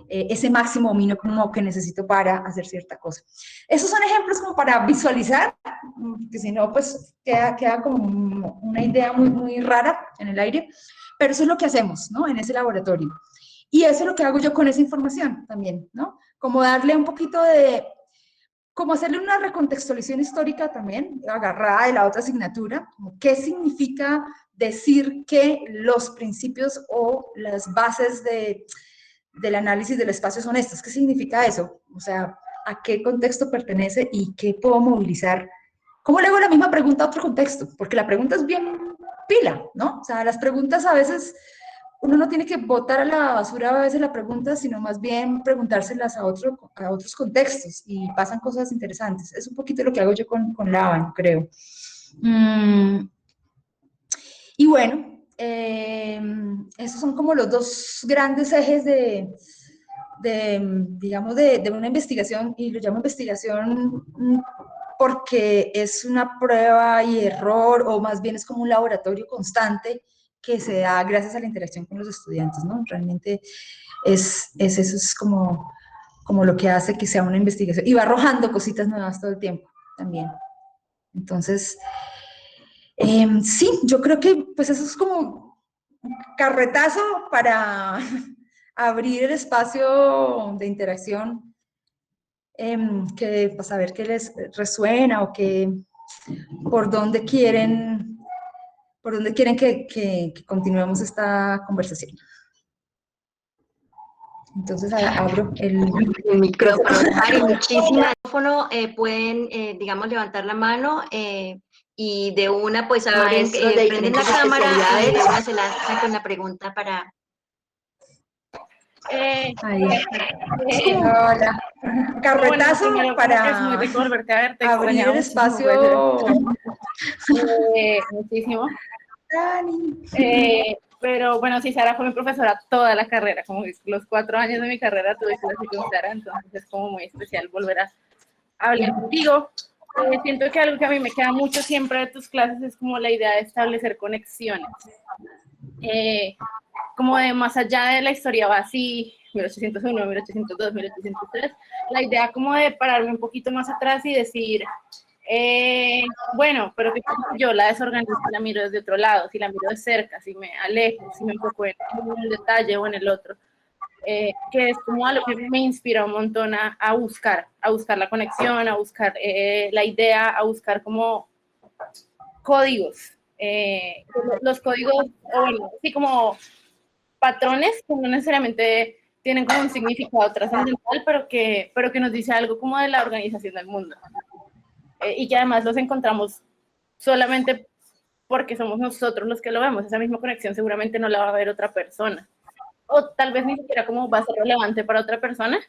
ese máximo dominio como que necesito para hacer cierta cosa. Esos son ejemplos como para visualizar, que si no, pues queda como una idea muy rara en el aire, pero eso es lo que hacemos, ¿no? En ese laboratorio. Y eso es lo que hago yo con esa información también, ¿no? Como darle un poquito como hacerle una recontextualización histórica también, agarrada de la otra asignatura, como qué significa decir que los principios o las bases del análisis del espacio son estas. ¿Qué significa eso? O sea, ¿a qué contexto pertenece y qué puedo movilizar? ¿Cómo le hago la misma pregunta a otro contexto? Porque la pregunta es bien pila, ¿no? O sea, las preguntas a veces uno no tiene que botar a la basura a veces la pregunta, sino más bien preguntárselas a otros contextos y pasan cosas interesantes. Es un poquito lo que hago yo con Laban, creo. Y bueno, esos son como los dos grandes ejes digamos, de una investigación, y lo llamo investigación porque es una prueba y error, o más bien es como un laboratorio constante que se da gracias a la interacción con los estudiantes, ¿no? Realmente eso es como lo que hace que sea una investigación, y va arrojando cositas nuevas todo el tiempo también. Entonces, sí, yo creo que pues eso es como un carretazo para abrir el espacio de interacción, que para saber qué les resuena o qué por dónde quieren, que continuemos esta conversación. Entonces abro el micrófono. Ari, muchísimas gracias. Pueden, digamos, levantar la mano y de una, pues, abren, prenden la cámara y de una se lanzan con la pregunta para... Hola. Carretazo bueno, para es muy rico volverte a verte, abrir el espacio. Muchísimo. Pero bueno, sí, Sara fue mi profesora toda la carrera, como los 4 años de mi carrera tuve clase con Sara, entonces es como muy especial volver a hablar contigo. Siento que algo que a mí me queda mucho siempre de tus clases es como la idea de establecer conexiones. Como de más allá de la historia va así, 1801, 1802, 1803, la idea como de pararme un poquito más atrás y decir, bueno, pero que yo la desorganizo y la miro desde otro lado, si la miro de cerca, si me alejo, si me enfoco en un detalle o en el otro, que es como algo que me inspira un montón a buscar la conexión, a buscar la idea, a buscar como códigos, los códigos, o bueno, sí, como patrones que no necesariamente tienen como un significado trascendental, pero que nos dice algo como de la organización del mundo. Y que además los encontramos solamente porque somos nosotros los que lo vemos. Esa misma conexión seguramente no la va a ver otra persona. O tal vez ni siquiera como va a ser relevante para otra persona,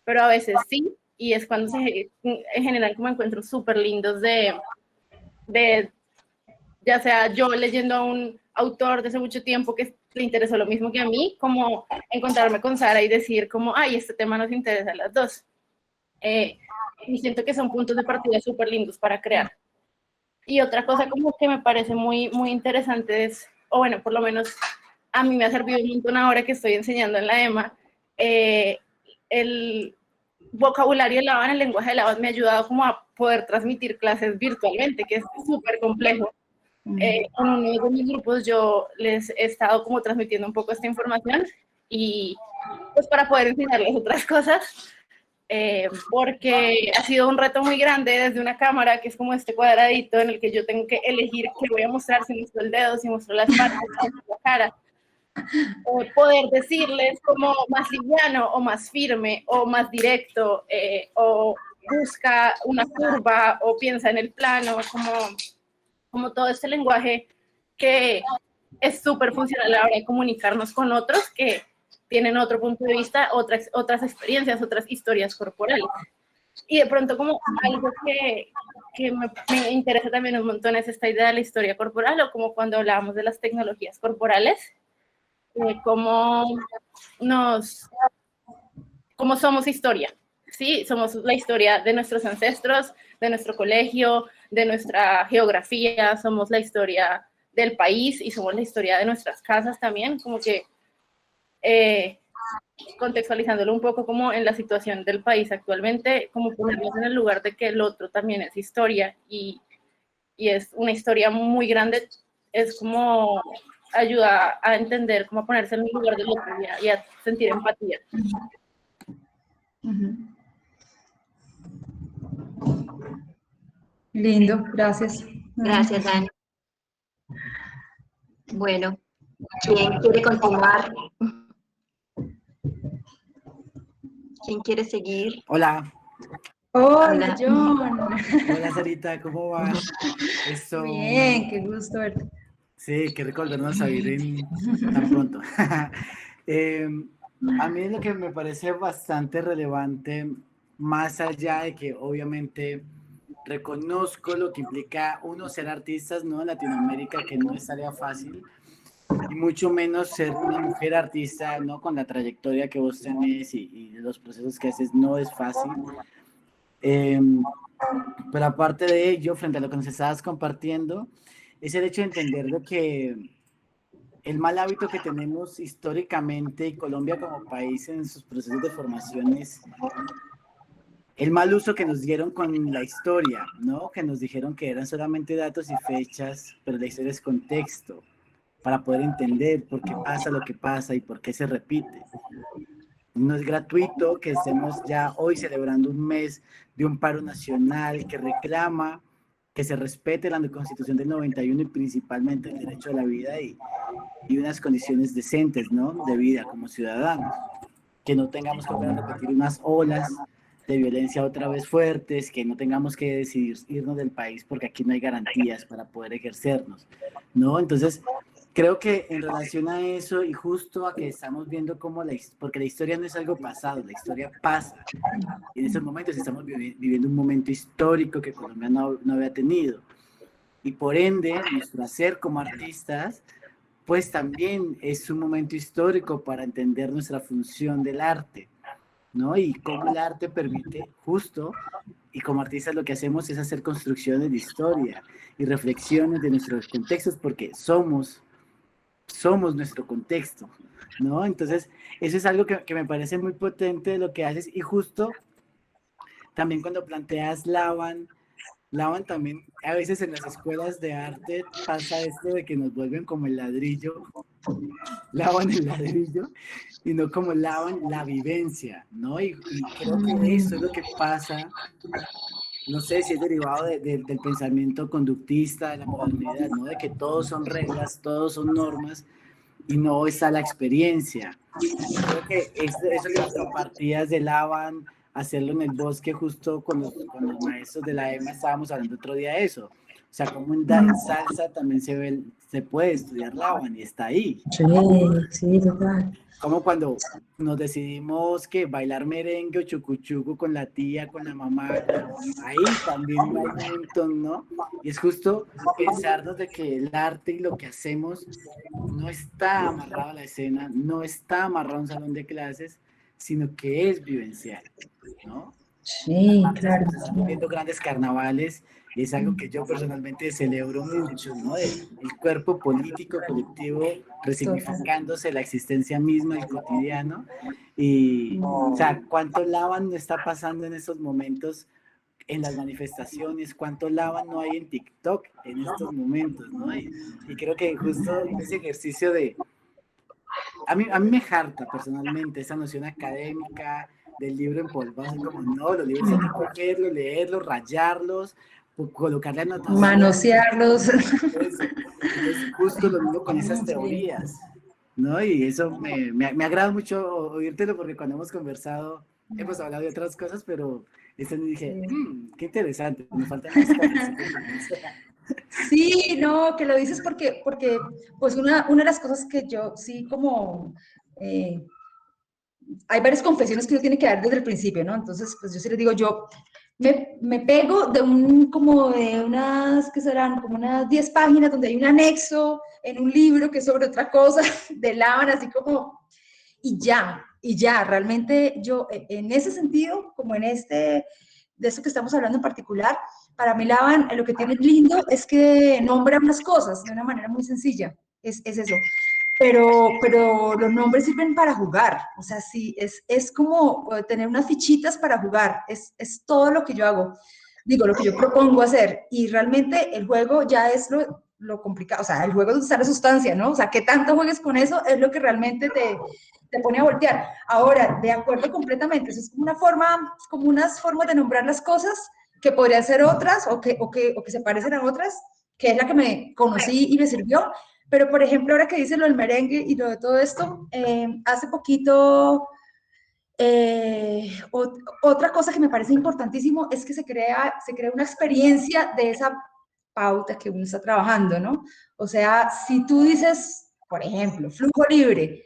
pero a veces sí, y es cuando se generan como encuentros súper lindos de ya sea yo leyendo a un autor de hace mucho tiempo que le interesó lo mismo que a mí, como encontrarme con Sara y decir como, ay, este tema nos interesa a las dos. Y siento que son puntos de partida súper lindos para crear. Y otra cosa como que me parece muy, muy interesante es, o bueno, por lo menos a mí me ha servido un montón ahora que estoy enseñando en la EMA, el vocabulario de Laban, el lenguaje de Laban me ha ayudado como a poder transmitir clases virtualmente, que es súper complejo. En uno de mis grupos yo les he estado como transmitiendo un poco esta información y pues para poder enseñarles otras cosas, porque ha sido un reto muy grande desde una cámara que es como este cuadradito en el que yo tengo que elegir qué voy a mostrar, si muestro el dedo, si muestro las patas, si muestro la cara. Poder decirles como más liviano o más firme o más directo, o busca una curva o piensa en el plano, como todo este lenguaje que es súper funcional a la hora de comunicarnos con otros que tienen otro punto de vista, otras experiencias, otras historias corporales. Y de pronto como algo que me interesa también un montón es esta idea de la historia corporal, o como cuando hablábamos de las tecnologías corporales, cómo somos historia, ¿sí? Somos la historia de nuestros ancestros, de nuestro colegio, de nuestra geografía, somos la historia del país y somos la historia de nuestras casas también, como que contextualizándolo un poco como en la situación del país actualmente, como ponernos en el lugar de que el otro también es historia y es una historia muy grande, es como ayuda a entender, cómo ponerse en el lugar del otro y a sentir empatía. Lindo, gracias. Gracias, Dani. Bueno, ¿quién quiere continuar? ¿Quién quiere seguir? Hola. Hola, John. Hola, Sarita, ¿cómo vas? Bien, qué gusto verte. Sí, qué rico volvernos a vivir tan pronto. A mí lo que me parece bastante relevante, más allá de que obviamente reconozco lo que implica uno ser artistas, ¿no? En Latinoamérica, que no es tarea fácil, y mucho menos ser una mujer artista, ¿no? Con la trayectoria que vos tenés y los procesos que haces, no es fácil. Pero aparte de ello, frente a lo que nos estabas compartiendo, es el hecho de entender de que el mal hábito que tenemos históricamente y Colombia como país en sus procesos de formación es el mal uso que nos dieron con la historia, ¿no? Que nos dijeron que eran solamente datos y fechas, pero la historia es contexto para poder entender por qué pasa lo que pasa y por qué se repite. No es gratuito que estemos ya hoy celebrando un mes de un paro nacional que reclama que se respete la Constitución del 91 y principalmente el derecho a la vida y unas condiciones decentes, ¿no? De vida como ciudadanos. Que no tengamos que volver a repetir unas olas de violencia otra vez fuertes, que no tengamos que decidir irnos del país porque aquí no hay garantías para poder ejercernos, ¿no? Entonces, creo que en relación a eso y justo a que estamos viendo cómo porque la historia no es algo pasado, la historia pasa. En estos momentos estamos viviendo un momento histórico que Colombia no había tenido. Y por ende, nuestro hacer como artistas, pues también es un momento histórico para entender nuestra función del arte, ¿no? Y cómo el arte permite justo, y como artistas lo que hacemos es hacer construcciones de historia y reflexiones de nuestros contextos, porque somos nuestro contexto, ¿no? Entonces, eso es algo que me parece muy potente de lo que haces, y justo también cuando planteas Lavan también, a veces en las escuelas de arte pasa esto de que nos vuelven como el ladrillo, lavan el ladrillo, y no como lavan la vivencia, ¿no? Y creo que eso es lo que pasa, no sé si es derivado del pensamiento conductista, de la modernidad, ¿no? De que todos son reglas, todos son normas, y no está la experiencia. Creo que eso que nos compartías de Lavan, hacerlo en el bosque justo con los maestros de la EMA, estábamos hablando otro día de eso. O sea, como en salsa también se puede estudiar Lavan y está ahí. Sí, sí, total. Como cuando nos decidimos que bailar merengue o chucuchuco con la tía, con la mamá, ahí también hay un montón, ¿no? Y es justo pensarnos de que el arte y lo que hacemos no está amarrado a la escena, no está amarrado a un salón de clases, sino que es vivencial, ¿no? Sí, claro. Estamos viendo grandes carnavales y es algo que yo personalmente celebro mucho, ¿no? El cuerpo político, colectivo, resignificándose la existencia misma, el cotidiano. Y, o sea, ¿cuánto Lavan no está pasando en estos momentos en las manifestaciones? ¿Cuánto Lavan no hay en TikTok en estos momentos, ¿no? Y creo que justo ese ejercicio de... A mí me harta personalmente esa noción académica del libro empolvado, como no, los libros hay que cogerlos, leerlos, rayarlos, colocarle anotaciones. Manosearlos. Es justo lo mismo con esas teorías, ¿no? Y eso me agrada mucho oírtelo, porque cuando hemos conversado, hemos hablado de otras cosas, pero eso me dije, qué interesante, me faltan más cosas. Sí, no, que lo dices porque pues una de las cosas que yo sí como... hay varias confesiones que uno tiene que dar desde el principio, ¿no? Entonces, pues yo sí les digo, yo me pego de como de unas, que serán como unas 10 páginas donde hay un anexo en un libro que es sobre otra cosa, de Lavan, así como, y ya, realmente yo, en ese sentido, como en de eso que estamos hablando en particular, para mí Lavan, lo que tiene lindo es que nombra unas cosas de una manera muy sencilla, es eso. Pero los nombres sirven para jugar, o sea, sí, es como tener unas fichitas para jugar, es todo lo que yo hago, digo, lo que yo propongo hacer, y realmente el juego ya es lo complicado, o sea, el juego es usar la sustancia, ¿no? O sea, que tanto juegues con eso es lo que realmente te pone a voltear. Ahora, de acuerdo completamente, eso es como unas formas de nombrar las cosas que podrían ser otras o que se parecen a otras, que es la que me conocí y me sirvió. Pero, por ejemplo, ahora que dices lo del merengue y lo de todo esto, hace poquito, otra cosa que me parece importantísimo es que se crea una experiencia de esa pauta que uno está trabajando, ¿no? O sea, si tú dices, por ejemplo, flujo libre,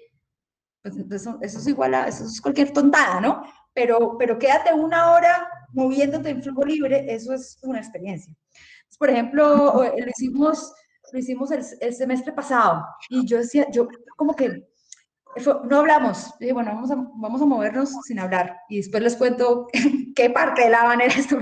pues eso es igual eso es cualquier tontada, ¿no? Pero quédate una hora moviéndote en flujo libre, eso es una experiencia. Entonces, por ejemplo, lo hicimos el semestre pasado y yo decía, yo como que no hablamos, dije, bueno, vamos a movernos sin hablar y después les cuento qué parte de Lavan era esto,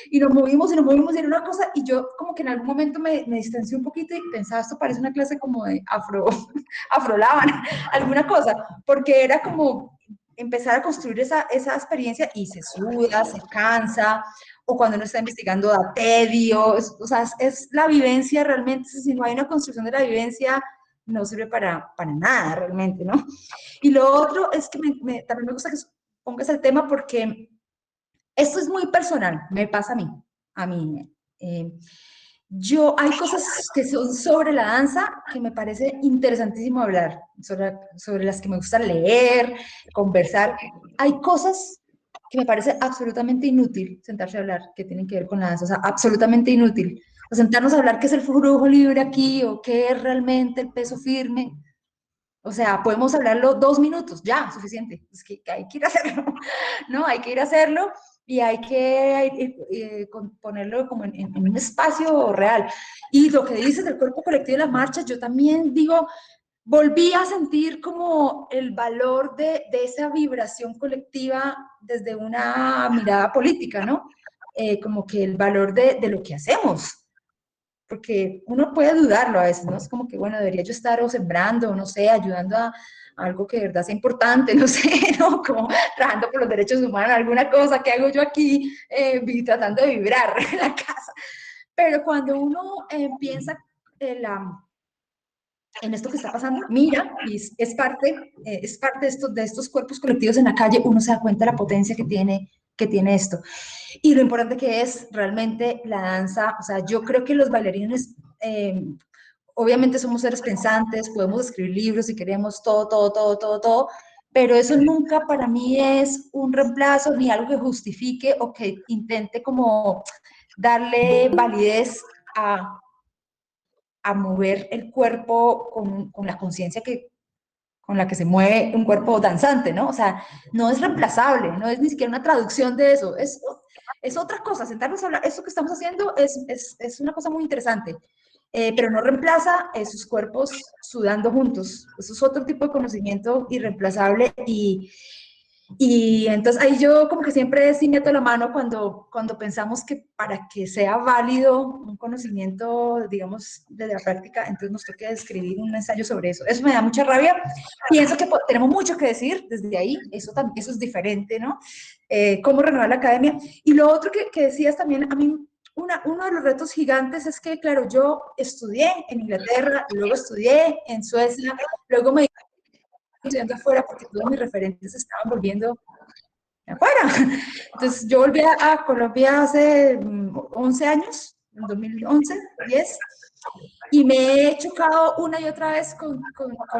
y nos movimos y era una cosa, y yo como que en algún momento me distancié un poquito y pensaba, esto parece una clase como de afro Lavan, alguna cosa, porque era como empezar a construir esa experiencia y se suda, se cansa, o cuando uno está investigando da tedio, o sea, es la vivencia realmente, si no hay una construcción de la vivencia, no sirve para nada realmente, ¿no? Y lo otro es que también me gusta que pongas el tema porque esto es muy personal, me pasa a mí, Hay cosas que son sobre la danza que me parece interesantísimo hablar, sobre las que me gusta leer, conversar. Hay cosas que me parece absolutamente inútil sentarse a hablar, que tienen que ver con la danza, o sea, absolutamente inútil. O sentarnos a hablar qué es el flujo libre aquí, o qué es realmente el peso firme. O sea, podemos hablarlo 2 minutos, ya, suficiente. Es que hay que ir a hacerlo, ¿no? Hay que ir a hacerlo y hay que ponerlo como en un espacio real. Y lo que dices del cuerpo colectivo de las marchas, yo también digo, volví a sentir como el valor de esa vibración colectiva desde una mirada política, ¿no? Como que el valor de lo que hacemos, porque uno puede dudarlo a veces, ¿no? Es como que, bueno, debería yo estar o sembrando, o no sé, ayudando a algo que de verdad sea importante, no sé, ¿no? Como trabajando por los derechos humanos, alguna cosa que hago yo aquí, tratando de vibrar en la casa. Pero cuando uno piensa en esto que está pasando, mira, y es parte de estos cuerpos colectivos en la calle, uno se da cuenta de la potencia que tiene esto. Y lo importante que es realmente la danza, o sea, yo creo que los bailarines, obviamente somos seres pensantes, podemos escribir libros si queremos, todo, pero eso nunca para mí es un reemplazo ni algo que justifique o que intente como darle validez a mover el cuerpo con la conciencia con la que se mueve un cuerpo danzante, ¿no? O sea, no es reemplazable, no es ni siquiera una traducción de eso, es otra cosa, sentarnos a hablar, eso que estamos haciendo es una cosa muy interesante, pero no reemplaza esos cuerpos sudando juntos, eso es otro tipo de conocimiento irreemplazable y entonces ahí yo como que siempre sí meto la mano cuando pensamos que para que sea válido un conocimiento, digamos, de la práctica, entonces nos toca escribir un ensayo sobre eso. Eso me da mucha rabia. Pienso que tenemos mucho que decir desde ahí, eso es diferente, ¿no? Cómo renovar la academia. Y lo otro que decías también, a mí uno de los retos gigantes es que, claro, yo estudié en Inglaterra, luego estudié en Suecia, luego me estudiando afuera porque todos mis referentes estaban volviendo afuera. Entonces yo volví a Colombia hace 11 años, en 2011, 10, y me he chocado una y otra vez con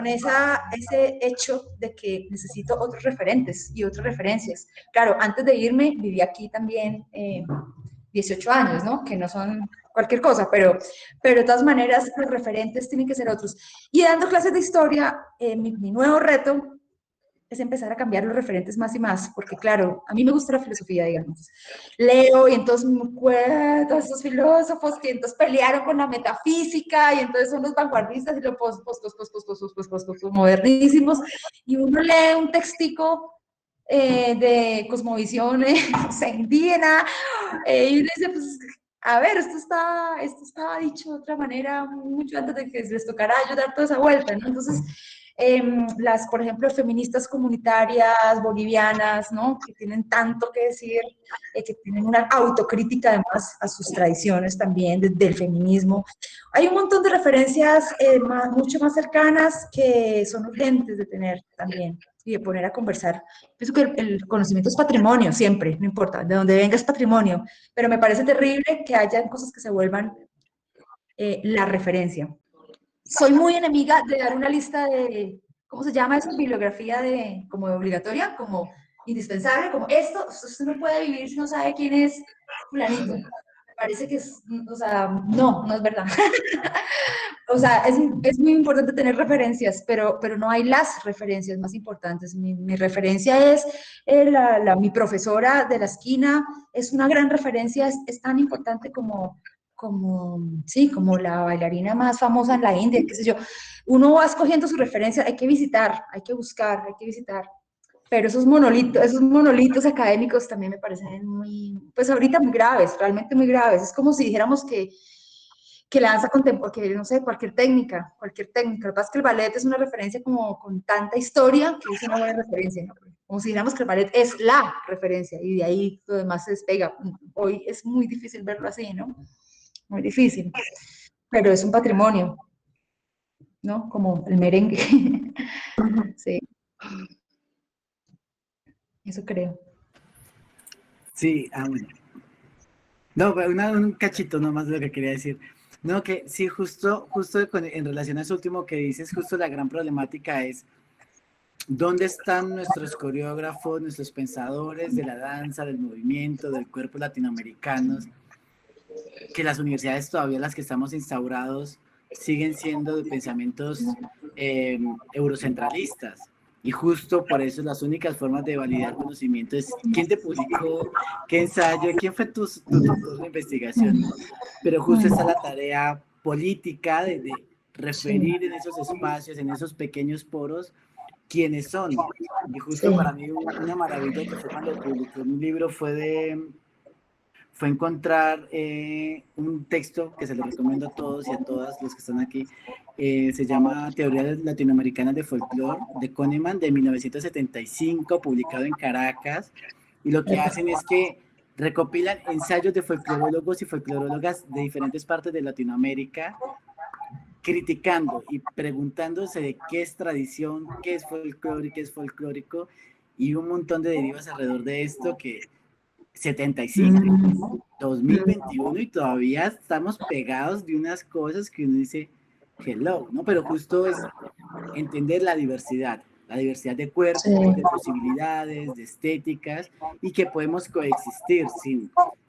ese hecho de que necesito otros referentes y otras referencias. Claro, antes de irme viví aquí también 18 años, ¿no? Que no son cualquier cosa, pero de todas maneras los referentes tienen que ser otros. Y dando clases de historia, mi nuevo reto es empezar a cambiar los referentes más y más, porque claro, a mí me gusta la filosofía, digamos. Leo y entonces me acuerdo todos esos filósofos que entonces pelearon con la metafísica y entonces son los vanguardistas y los modernísimos, y uno lee un textico de cosmovisión indígena, y uno dice, pues, a ver, esto estaba dicho de otra manera mucho antes de que les tocara ayudar toda esa vuelta, ¿no? Entonces, por ejemplo, feministas comunitarias bolivianas, ¿no? Que tienen tanto que decir, que tienen una autocrítica además a sus tradiciones también del feminismo. Hay un montón de referencias mucho más cercanas que son urgentes de tener también y de poner a conversar. Pienso que el conocimiento es patrimonio siempre, no importa, de donde venga es patrimonio, pero me parece terrible que haya cosas que se vuelvan la referencia. Soy muy enemiga de dar una lista de, ¿cómo se llama eso? Bibliografía como de obligatoria, como indispensable, como usted no puede vivir si no sabe quién es fulanito. Me parece que o sea, no es verdad. O sea, es muy importante tener referencias, pero no hay las referencias más importantes. Mi referencia es mi profesora de la esquina, es una gran referencia, es tan importante sí, como la bailarina más famosa en la India, qué sé yo. Uno va escogiendo su referencia, hay que visitar, hay que buscar, hay que visitar. Pero esos monolitos académicos también me parecen pues ahorita muy graves, realmente muy graves. Es como si dijéramos que la danza contemporánea, que no sé, cualquier técnica. Lo que pasa es que el ballet es una referencia como con tanta historia que es una buena referencia, ¿no? Como si dijéramos que el ballet es la referencia y de ahí lo demás se despega. Hoy es muy difícil verlo así, ¿no? Muy difícil, pero es un patrimonio, ¿no? Como el merengue. Sí, eso creo. Sí, bueno. No, pero un cachito nomás de lo que quería decir. No, que sí, justo en relación a eso último que dices, justo la gran problemática es dónde están nuestros coreógrafos, nuestros pensadores de la danza, del movimiento, del cuerpo latinoamericanos, que las universidades todavía las que estamos instaurados siguen siendo de pensamientos eurocentralistas. Y justo por eso las únicas formas de validar conocimiento es quién te publicó, qué ensayo, quién fue tu tutor de investigación, ¿no? Pero justo está la tarea política de referir en esos espacios, en esos pequeños poros, quiénes son. Y justo para mí una maravilla que fue cuando publicó mi libro fue encontrar un texto que se lo recomiendo a todos y a todas los que están aquí. Se llama Teorías Latinoamericanas de Folclore, de Kahneman, de 1975, publicado en Caracas. Y lo que hacen es que recopilan ensayos de folclorólogos y folclorólogas de diferentes partes de Latinoamérica, criticando y preguntándose de qué es tradición, qué es folclore, qué es folclórico, y un montón de derivas alrededor de esto que 75, 2021 y todavía estamos pegados de unas cosas que uno dice, hello, ¿no? Pero justo es entender la diversidad de cuerpos, de posibilidades, de estéticas, y que podemos coexistir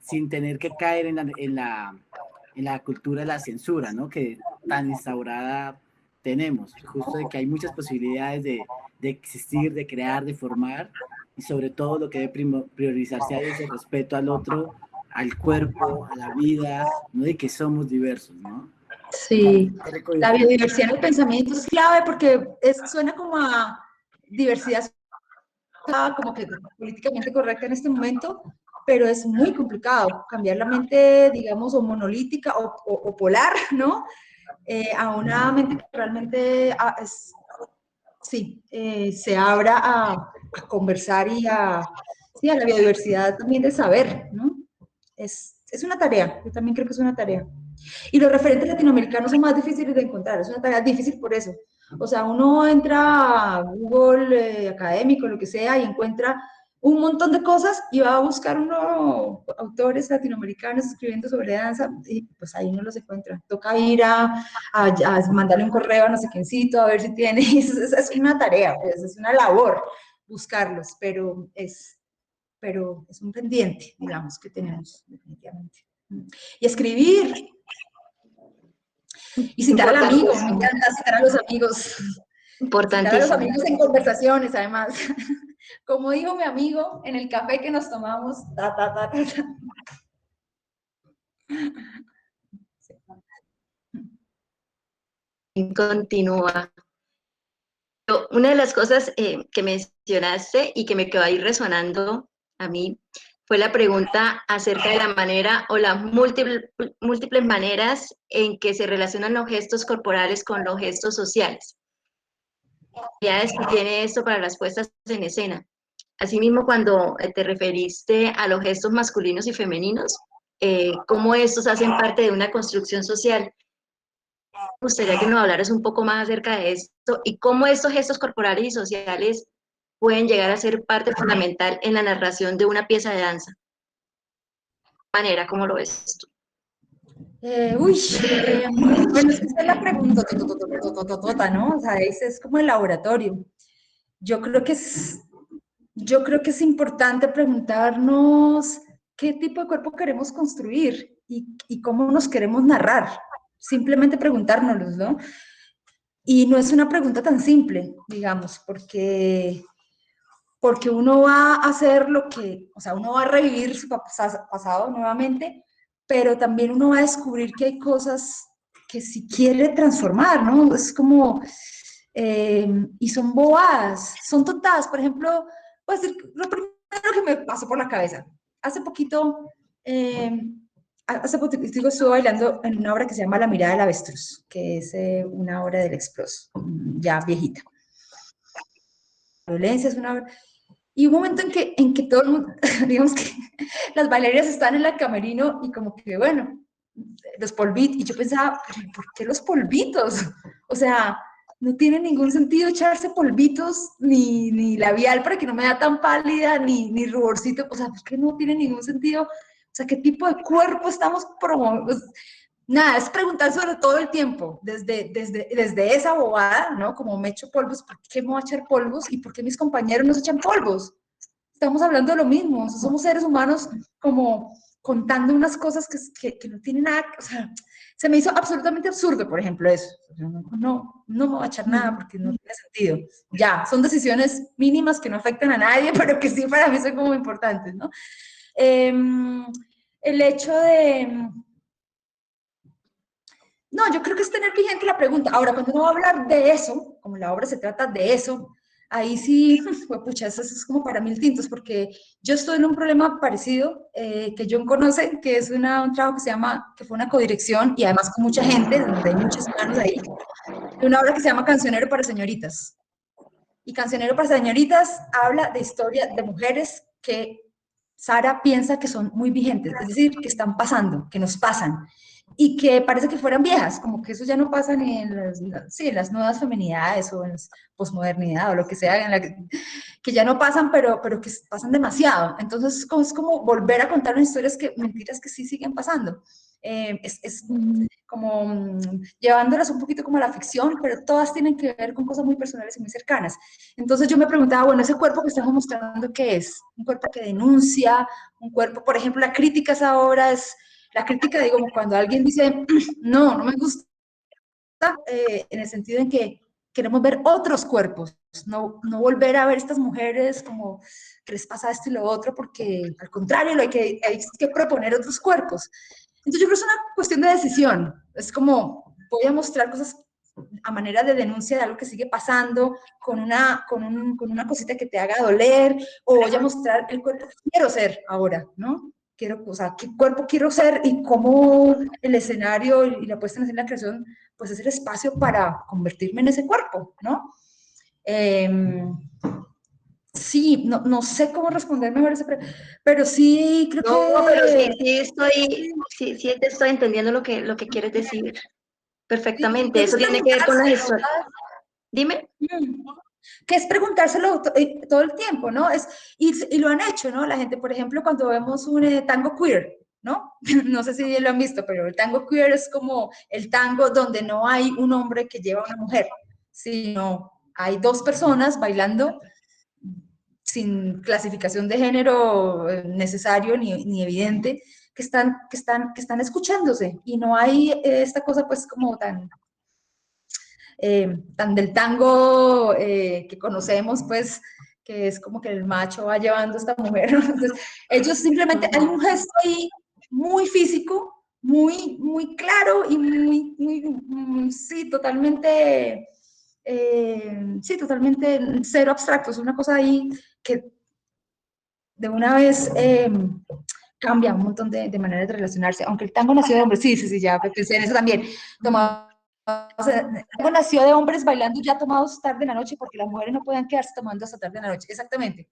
sin tener que caer en la cultura de la censura, ¿no? Que tan instaurada tenemos, justo de que hay muchas posibilidades de existir, de crear, de formar, y sobre todo lo que debe priorizarse es el respeto al otro, al cuerpo, a la vida, ¿no? De que somos diversos, ¿no? Sí, la biodiversidad del pensamiento es clave porque suena como a diversidad, como que políticamente correcta en este momento, pero es muy complicado cambiar la mente, digamos, o monolítica o polar, ¿no? A una mente que realmente se abra a conversar y a la biodiversidad también de saber, ¿no? Es una tarea, yo también creo que es una tarea. Y los referentes latinoamericanos son más difíciles de encontrar, es una tarea difícil por eso. O sea, uno entra a Google académico, lo que sea, y encuentra un montón de cosas y va a buscar autores latinoamericanos escribiendo sobre danza, y pues ahí no los encuentra. Toca ir a mandarle un correo a no sé quiéncito, a ver si tiene, es una tarea, pues, es una labor buscarlos, pero es un pendiente, digamos, que tenemos definitivamente. Y escribir. Y citar al amigo, me encanta citar a los amigos. Importantísimo. Citar a los amigos en conversaciones, además. Como dijo mi amigo en el café que nos tomamos, Continúa. Una de las cosas que mencionaste y que me quedó ahí resonando a mí fue la pregunta acerca de la manera o las múltiples maneras en que se relacionan los gestos corporales con los gestos sociales. Ya tiene esto para las puestas en escena. Asimismo, cuando te referiste a los gestos masculinos y femeninos, cómo estos hacen parte de una construcción social. Me gustaría que nos hablaras un poco más acerca de esto y cómo estos gestos corporales y sociales pueden llegar a ser parte fundamental en la narración de una pieza de danza. ¿De manera cómo lo ves tú? Bueno, es que esa es la pregunta, ¿no? O sea, ese es como el laboratorio. Yo creo que es importante preguntarnos qué tipo de cuerpo queremos construir y cómo nos queremos narrar. Simplemente preguntárnoslo, ¿no? Y no es una pregunta tan simple, digamos, porque uno va a hacer uno va a revivir su pasado nuevamente, pero también uno va a descubrir que hay cosas que si quiere transformar, ¿no? Es como, y son bobadas, son tontadas. Por ejemplo, voy a decir lo primero que me pasó por la cabeza. Hace poquito estuve bailando en una obra que se llama La mirada del avestruz, que es una obra del Explos, ya viejita. La violencia es una obra. Y un momento en que todo el mundo, digamos que las bailarinas están en el camerino y como que, bueno, los polvitos, y yo pensaba, ¿por qué los polvitos? O sea, no tiene ningún sentido echarse polvitos, ni labial para que no me da tan pálida, ni ruborcito, o sea, ¿por qué no tiene ningún sentido? O sea, ¿qué tipo de cuerpo estamos promoviendo? Nada, es preguntar sobre todo el tiempo, desde esa bobada, ¿no? Como me echo polvos, ¿por qué me voy a echar polvos? ¿Y por qué mis compañeros no se echan polvos? Estamos hablando de lo mismo, o sea, somos seres humanos como contando unas cosas que no tienen nada, o sea, se me hizo absolutamente absurdo, por ejemplo, eso. No me voy a echar nada porque no tiene sentido. Ya, son decisiones mínimas que no afectan a nadie, pero que sí para mí son como importantes, ¿no? El hecho de... No, yo creo que es tener vigente la pregunta. Ahora, cuando uno va a hablar de eso, como la obra se trata de eso, ahí sí, pues, pucha, eso es como para mil tintos, porque yo estoy en un problema parecido que John conoce, que es un trabajo que se llama, que fue una codirección y además con mucha gente, donde hay muchas manos ahí, de una obra que se llama Cancionero para señoritas. Y Cancionero para señoritas habla de historia de mujeres que Sara piensa que son muy vigentes, es decir, que están pasando, que nos pasan, y que parece que fueran viejas, como que eso ya no pasa ni en sí, en las nuevas feminidades o en la posmodernidad o lo que sea, que ya no pasan, pero que pasan demasiado. Entonces es como volver a contar unas historias mentiras que sí siguen pasando. Es como llevándolas un poquito como a la ficción, pero todas tienen que ver con cosas muy personales y muy cercanas. Entonces yo me preguntaba, bueno, ese cuerpo que estamos mostrando, ¿qué es? Un cuerpo que denuncia, un cuerpo, por ejemplo, la crítica a esa obra es, la crítica, digo, como cuando alguien dice, no me gusta, en el sentido en que queremos ver otros cuerpos, no volver a ver estas mujeres como que les pasa esto y lo otro, porque al contrario, hay que proponer otros cuerpos. Entonces yo creo que es una cuestión de decisión, es como voy a mostrar cosas a manera de denuncia de algo que sigue pasando, con una cosita que te haga doler, o voy a mostrar el cuerpo que quiero ser ahora, ¿no? O sea, qué cuerpo quiero ser y cómo el escenario y la puesta en escena, la creación, pues es el espacio para convertirme en ese cuerpo, ¿no? Sí, no sé cómo responder mejor ese, pero sí creo No, que... pero sí te estoy entendiendo lo que quieres decir perfectamente. Entonces Eso tiene que ver con la preguntárselo, historia. Dime. que es preguntárselo todo el tiempo, ¿no? Y lo han hecho, ¿no? La gente, por ejemplo, cuando vemos un tango queer, ¿no? No sé si lo han visto, pero el tango queer es como el tango donde no hay un hombre que lleva a una mujer, sino hay dos personas bailando sin clasificación de género necesario ni evidente, que están escuchándose y no hay esta cosa pues como tan del tango que conocemos, pues, que es como que el macho va llevando a esta mujer. Entonces, ellos simplemente, hay un gesto ahí muy físico, muy claro y sí, totalmente cero abstracto. Es una cosa ahí que de una vez cambia un montón de maneras de relacionarse, aunque el tango nació de hombres, sí, ya pensé en eso también, o sea, el tango nació de hombres bailando ya tomados tarde en la noche porque las mujeres no podían quedarse tomando hasta tarde en la noche, exactamente.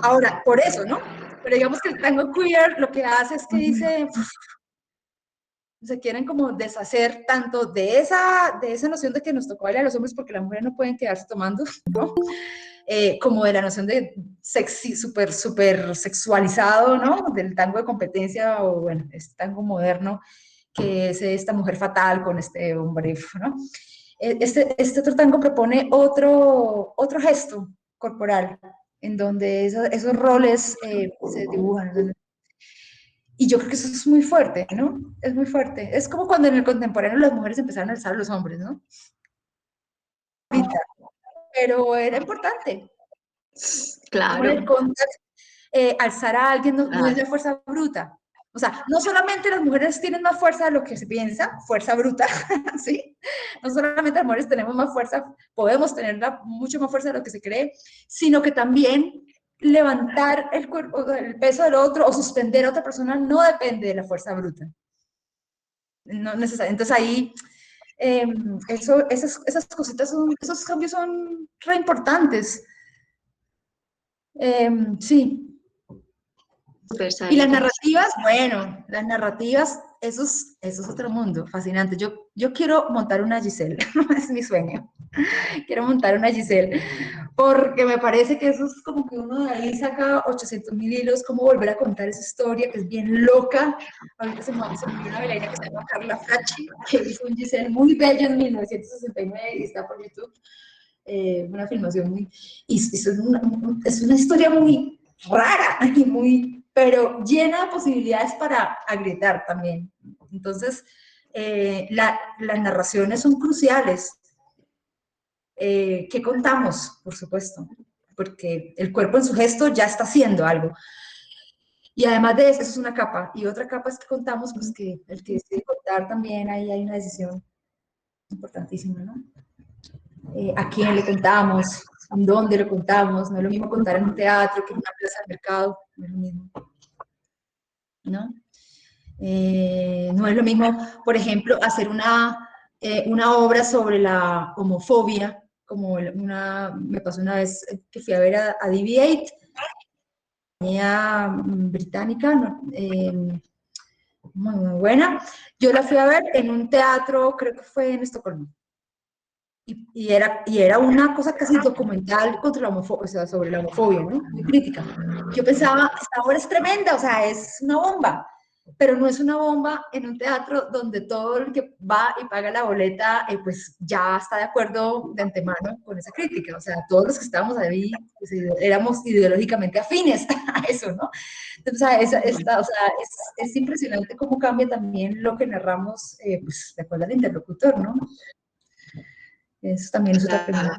Ahora, por eso, ¿no? Pero digamos que el tango queer lo que hace es que dice, se quieren como deshacer tanto de esa noción de que nos tocó bailar a los hombres porque las mujeres no pueden quedarse tomando, ¿no? Como de la noción de sexy, súper sexualizado, ¿no? Del tango de competencia o, bueno, este tango moderno, que es esta mujer fatal con este hombre, ¿no? Este otro tango propone otro gesto corporal, en donde esos roles se dibujan. Y yo creo que eso es muy fuerte, ¿no? Es muy fuerte. Es como cuando en el contemporáneo las mujeres empezaron a alzar a los hombres, ¿no? Pero era importante. Como en el Claro. contexto, alzar a alguien no es de fuerza bruta. O sea, no solamente las mujeres tienen más fuerza de lo que se piensa, fuerza bruta, ¿sí? No solamente las mujeres tenemos más fuerza, podemos tener mucho más fuerza de lo que se cree, sino que también levantar el cuerpo, el peso del otro o suspender a otra persona no depende de la fuerza bruta. No necesariamente. Entonces ahí, esas cositas, esos cambios son re importantes. Sí. Súper Y las sabio. narrativas, bueno, las narrativas, eso es otro mundo, fascinante. Yo quiero montar una Giselle, es mi sueño. Quiero montar una Giselle, porque me parece que eso es como que uno de ahí saca 800.000 hilos, como volver a contar esa historia que es bien loca. Ahorita se me una bailarina que se llama Carla Fracci, que hizo un Giselle muy bello en 1969 y está por YouTube. Una filmación muy... Y es una historia muy rara y muy... pero llena de posibilidades para agrietar también. Entonces, las narraciones son cruciales. ¿Qué contamos? Por supuesto, porque el cuerpo en su gesto ya está haciendo algo. Y además de eso es una capa. Y otra capa es que contamos, pues que el que decide contar también, ahí hay una decisión importantísima, ¿no? A quién le contamos, en dónde lo contamos. No es lo mismo contar en un teatro que en una plaza de mercado, no es lo mismo, ¿no? No es lo mismo, por ejemplo, hacer una obra sobre la homofobia, como me pasó una vez que fui a ver a DB8, compañía británica, ¿no? Muy, muy buena. Yo la fui a ver en un teatro, creo que fue en Estocolmo. Y era una cosa casi documental contra la homofobia, o sea, sobre la homofobia, ¿no? Muy crítica. Yo pensaba, esta obra es tremenda, o sea, es una bomba, pero no es una bomba en un teatro donde todo el que va y paga la boleta, pues ya está de acuerdo de antemano con esa crítica. O sea, todos los que estábamos ahí pues, éramos ideológicamente afines a eso, ¿no? Entonces, o sea, es impresionante cómo cambia también lo que narramos, pues, de acuerdo al interlocutor, ¿no? Eso también es otra pregunta.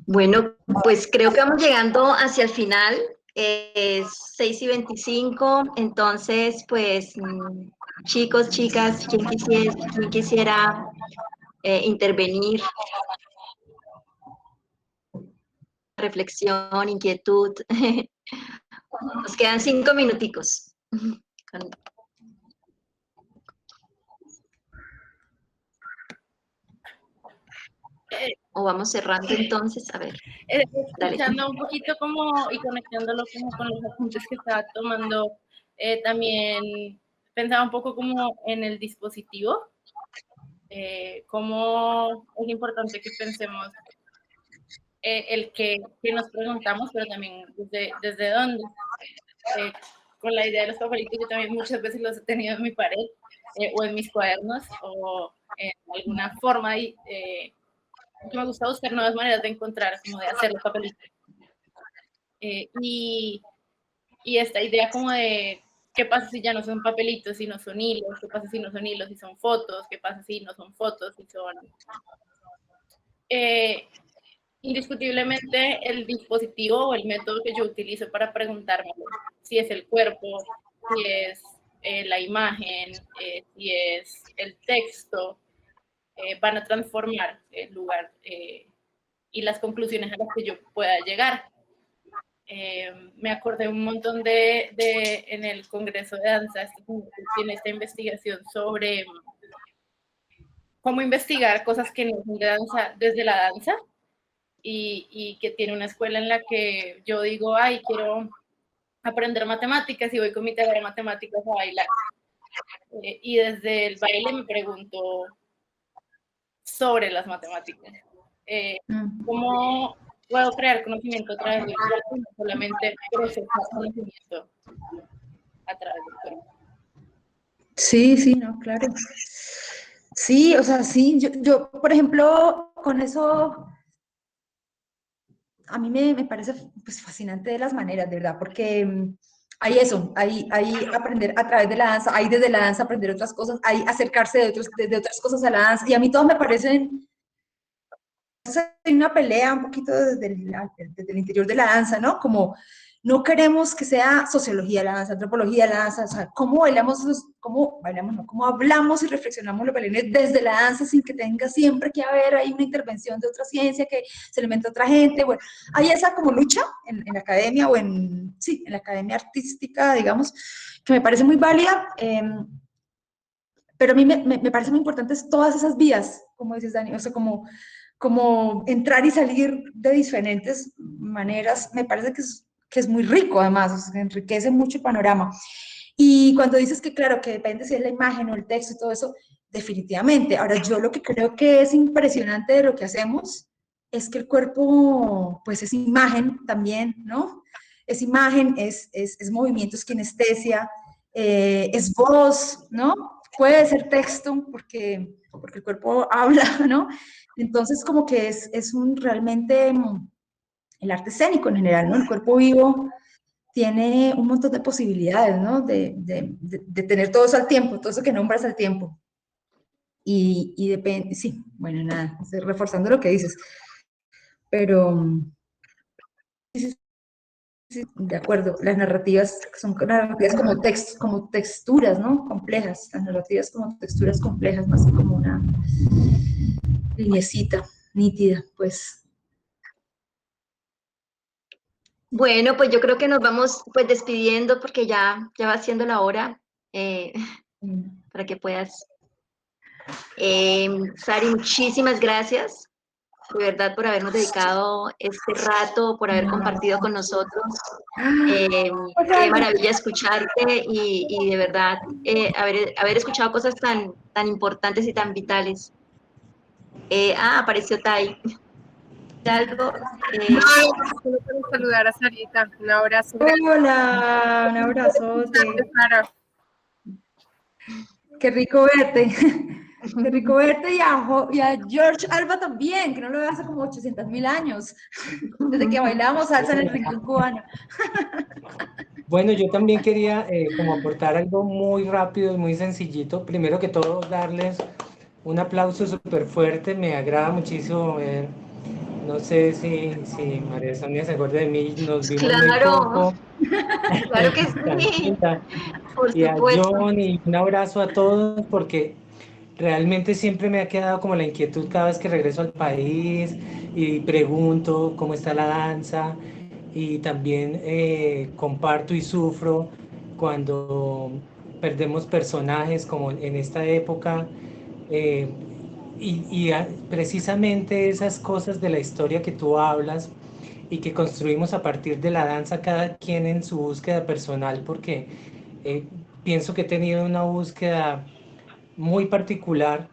Bueno, pues creo que vamos llegando hacia el final. 6:25, entonces, pues, chicos, chicas, quién quisiera intervenir? Reflexión, inquietud. Nos quedan 5 minuticos. O vamos cerrando entonces, a ver. Escuchando un poquito como y conectándolo como con los apuntes que estaba tomando, también pensaba un poco como en el dispositivo, cómo es importante que pensemos el que nos preguntamos, pero también desde dónde. Con la idea de los papelitos, yo también muchas veces los he tenido en mi pared o en mis cuadernos o en alguna forma me gusta buscar nuevas maneras de encontrar, como de hacer los papelitos. Y esta idea como de qué pasa si ya no son papelitos y no son hilos, qué pasa si no son hilos y son fotos, qué pasa si no son fotos y son... indiscutiblemente el dispositivo o el método que yo utilizo para preguntarme si es el cuerpo, si es la imagen, si es el texto, van a transformar el lugar y las conclusiones a las que yo pueda llegar. Me acordé un montón en el Congreso de Danza, tiene esta investigación sobre cómo investigar cosas que no son de danza desde la danza y que tiene una escuela en la que yo digo, ay, quiero aprender matemáticas y voy con mi taller de matemáticas a bailar. Y desde el baile me pregunto sobre las matemáticas. ¿Cómo puedo crear conocimiento a través del cuerpo y no solamente procesar conocimiento a través del cuerpo? Sí, sí, no, claro. Sí, o sea, sí, yo por ejemplo, con eso, a mí me parece pues, fascinante de las maneras, de verdad, porque hay eso, hay aprender a través de la danza, hay desde la danza aprender otras cosas, hay acercarse de otras cosas a la danza, y a mí todos me parecen, hay una pelea un poquito desde el interior de la danza, ¿no? Como no queremos que sea sociología la danza, antropología la danza, o sea, cómo bailamos, no, cómo hablamos y reflexionamos los bailarines desde la danza sin que tenga siempre que haber ahí una intervención de otra ciencia que se le inventa a otra gente. Bueno, hay esa como lucha en la academia o en la academia artística, digamos, que me parece muy válida, pero a mí me parece muy importantes todas esas vías, como dices, Dani, o sea, como entrar y salir de diferentes maneras, me parece que que es muy rico además, o sea, enriquece mucho el panorama. Y cuando dices que claro, que depende si es la imagen o el texto y todo eso, definitivamente. Ahora, yo lo que creo que es impresionante de lo que hacemos es que el cuerpo, pues es imagen también, ¿no? Es imagen, es movimiento, es kinestesia, es voz, ¿no? Puede ser texto porque el cuerpo habla, ¿no? Entonces, como que es un realmente el arte escénico en general, ¿no? El cuerpo vivo tiene un montón de posibilidades, ¿no? De tener todo eso al tiempo, todo eso que nombras al tiempo. Y depende, sí, bueno, nada, estoy reforzando lo que dices, pero sí, sí, de acuerdo, las narrativas son narrativas como textos, como texturas, ¿no? Complejas, las narrativas como texturas complejas, más que como una lineecita nítida, pues. Bueno, pues yo creo que nos vamos pues despidiendo porque ya va siendo la hora para que puedas. Sari, muchísimas gracias, de verdad, por habernos dedicado este rato, por haber compartido con nosotros. Qué maravilla escucharte y de verdad haber escuchado cosas tan importantes y tan vitales. Apareció Tai. Algo, Solo quiero saludar a Sarita. Un abrazo. Hola, un abrazote. Sara. Qué rico verte. Qué rico verte y a George Alba también, que no lo veo hace como 800.000 años, desde que bailábamos salsa en el rincón cubano. Bueno, yo también quería como aportar algo muy rápido y muy sencillito. Primero que todo, darles un aplauso súper fuerte. Me agrada muchísimo ver, no sé si María Sonia se acuerda de mí, nos vimos muy poco. Claro que sí, por Y a supuesto. John, y un abrazo a todos, porque realmente siempre me ha quedado como la inquietud cada vez que regreso al país y pregunto cómo está la danza, y también comparto y sufro cuando perdemos personajes como en esta época, eh, precisamente esas cosas de la historia que tú hablas y que construimos a partir de la danza, cada quien en su búsqueda personal, porque eh, pienso que he tenido una búsqueda muy particular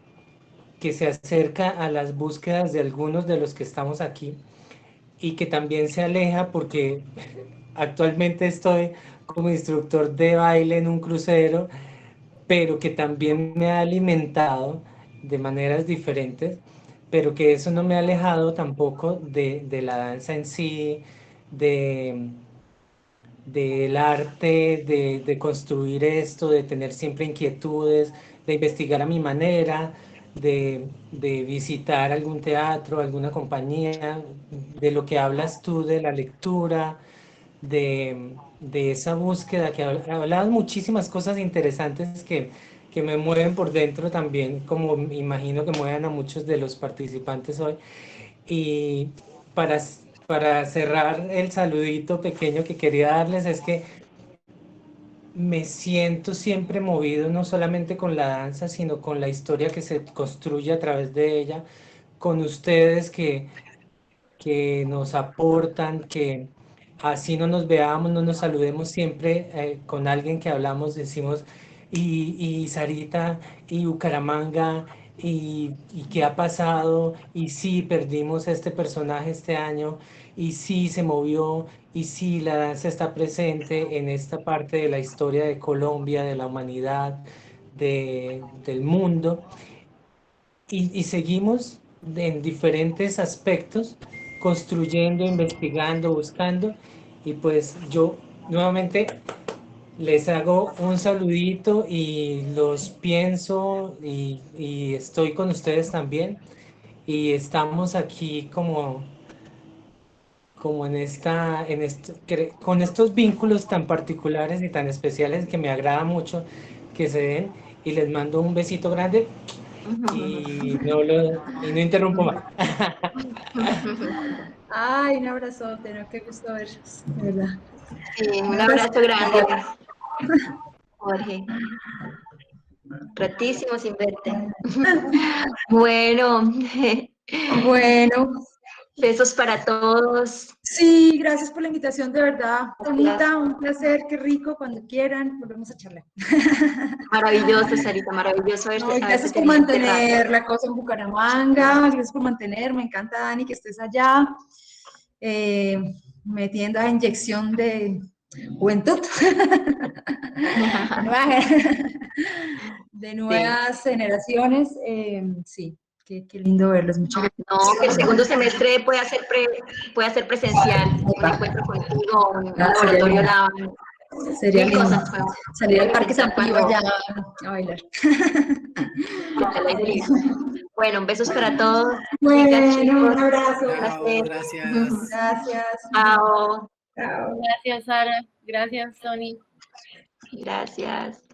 que se acerca a las búsquedas de algunos de los que estamos aquí, y que también se aleja porque actualmente estoy como instructor de baile en un crucero, pero que también me ha alimentado de maneras diferentes, pero que eso no me ha alejado tampoco de la danza en sí, de del arte, de construir esto, de tener siempre inquietudes, de investigar a mi manera, de visitar algún teatro, alguna compañía, de lo que hablas tú de la lectura, de esa búsqueda, que hablabas muchísimas cosas interesantes que me mueven por dentro también, como imagino que mueven a muchos de los participantes hoy. Y para, para cerrar el saludito pequeño que quería darles, es que me siento siempre movido no solamente con la danza, sino con la historia que se construye a través de ella, con ustedes que nos aportan, que así no nos veamos, no nos saludemos siempre, con alguien que hablamos, decimos, y Sarita, y Bucaramanga, y qué ha pasado, y sí, perdimos este personaje este año, y sí, se movió, y sí, la danza está presente en esta parte de la historia de Colombia, de la humanidad, del mundo, y seguimos en diferentes aspectos construyendo, investigando, buscando, y pues yo nuevamente les hago un saludito y los pienso, y estoy con ustedes también, y estamos aquí como con estos vínculos tan particulares y tan especiales que me agrada mucho que se den, y les mando un besito grande y no interrumpo más. Ay, un abrazote, ¿no? Qué gusto verlos, de verdad. Sí, un abrazo grande, Jorge. Ratísimo sin verte. Bueno, Bueno, Besos para todos. Sí, gracias por la invitación, de verdad. Bonita, un placer, qué rico, cuando quieran, volvemos a charlar. Maravilloso, Sarita, maravilloso No, y haberte gracias por tenido este rato. mantener la cosa en Bucaramanga, gracias por mantener, me encanta, Dani, que estés allá, metiendo a inyección de juventud, de nuevas generaciones, sí, qué lindo verlos, muchas gracias. No, que el segundo semestre pueda ser presencial, un encuentro contigo, un laboratorio lab. Sería Mil lindo cosas podemos salir al Parque San Pío cuando- allá a bailar. Ojalá y sí. Bueno, besos para todos. Bueno, Chicas, chicos. un abrazo. Chao, gracias. Gracias. Chao. Chao. Gracias, Sara. Gracias, Tony. Gracias.